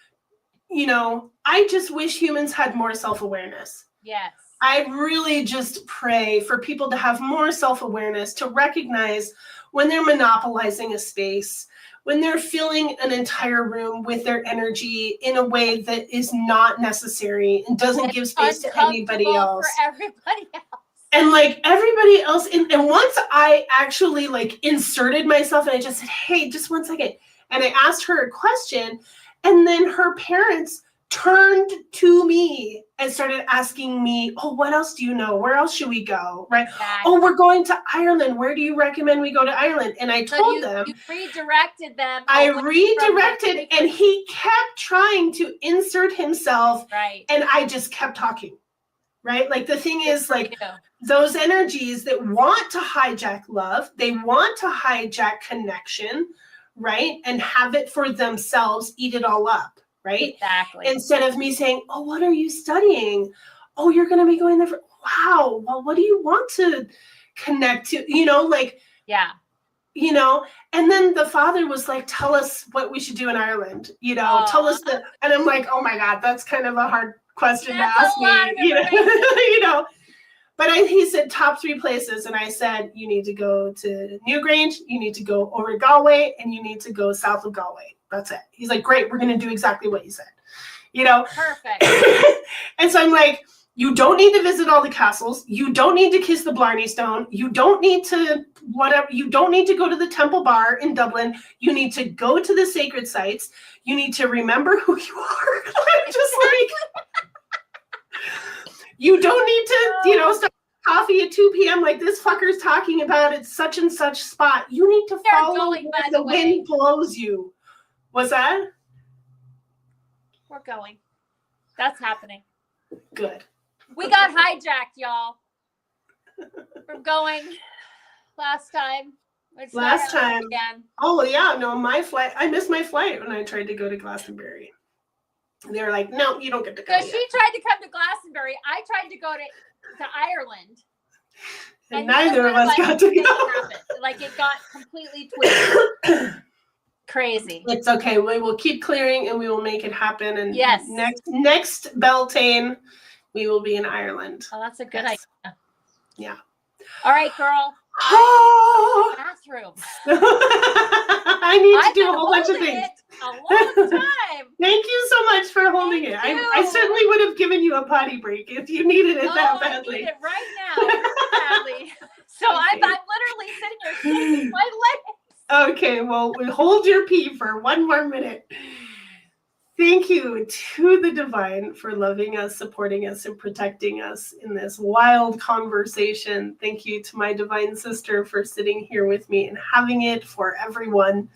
you know, I just wish humans had more self-awareness. Yes. I really just pray for people to have more self-awareness, to recognize when they're monopolizing a space, when they're filling an entire room with their energy in a way that is not necessary and doesn't give space to anybody else. For everybody else. And like everybody else, and once I actually like inserted myself and I just said, hey, just 1 second. And I asked her a question, and then her parents turned to me and started asking me, oh, what else do you know? Where else should we go? Right? Exactly. Oh, we're going to Ireland. Where do you recommend we go to Ireland? And I told them. You redirected them. I redirected, and he kept trying to insert himself. Right. And I just kept talking. Right? Like the thing is like those energies that want to hijack love, they want to hijack connection, right? And have it for themselves, eat it all up. Right? Exactly. Instead of me saying, oh, what are you studying? Oh, you're going to be going there for, wow. Well, what do you want to connect to? You know, like, yeah. You know, and then the father was like, tell us what we should do in Ireland, you know, tell us the, and I'm like, oh my God, that's kind of a hard question to ask me, you know, you know, but he said top 3 places. And I said, you need to go to Newgrange, you need to go over to Galway, and you need to go south of Galway. That's it. He's like, great, we're going to do exactly what you said, you know? Perfect. And so I'm like, you don't need to visit all the castles. You don't need to kiss the Blarney Stone. You don't need to whatever. You don't need to go to the Temple Bar in Dublin. You need to go to the sacred sites. You need to remember who you are. I'm just like, you don't need to, you know, start coffee at 2 p.m. like this fucker's talking about at such and such spot. You need to follow where the wind blows you. What's that? We're going. That's happening. Good. We got hijacked, y'all. We're going last time. Last time. Again. Oh, yeah. No, my flight. I missed my flight when I tried to go to Glastonbury. They were like, no, you don't get to go. So she tried to come to Glastonbury. I tried to go to Ireland. And neither of us got to go. Like it got completely twisted. Crazy. It's okay. We will keep clearing and we will make it happen. And yes, next Beltane, we will be in Ireland. Oh, that's a good idea. Yeah. All right, girl. Oh. Bathroom. I need to do a whole bunch of things. A long time. Thank you so much for holding it. I certainly would have given you a potty break if you needed it that badly. I need it right now. Badly. So I'm literally sitting here shaking my legs. Okay, well, we hold your pee for 1 more minute. Thank you to the divine for loving us, supporting us, and protecting us in this wild conversation. Thank you to my divine sister for sitting here with me and having it for everyone.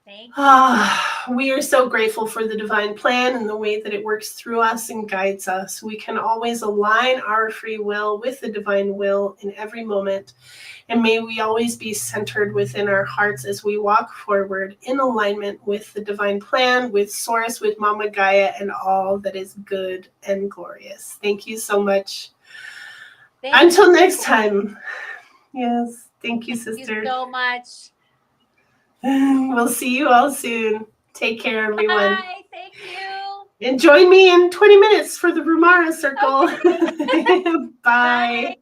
Thank you. We are so grateful for the divine plan and the way that it works through us and guides us. We can always align our free will with the divine will in every moment. And may we always be centered within our hearts as we walk forward in alignment with the divine plan, with Source, with Mama Gaia, and all that is good and glorious. Thank you so much. Until next time. Yes, thank you, sister. Thank you so much. We'll see you all soon. Take care, everyone. Bye. Thank you. And join me in 20 minutes for the Rumara Circle. Okay. Bye. Bye.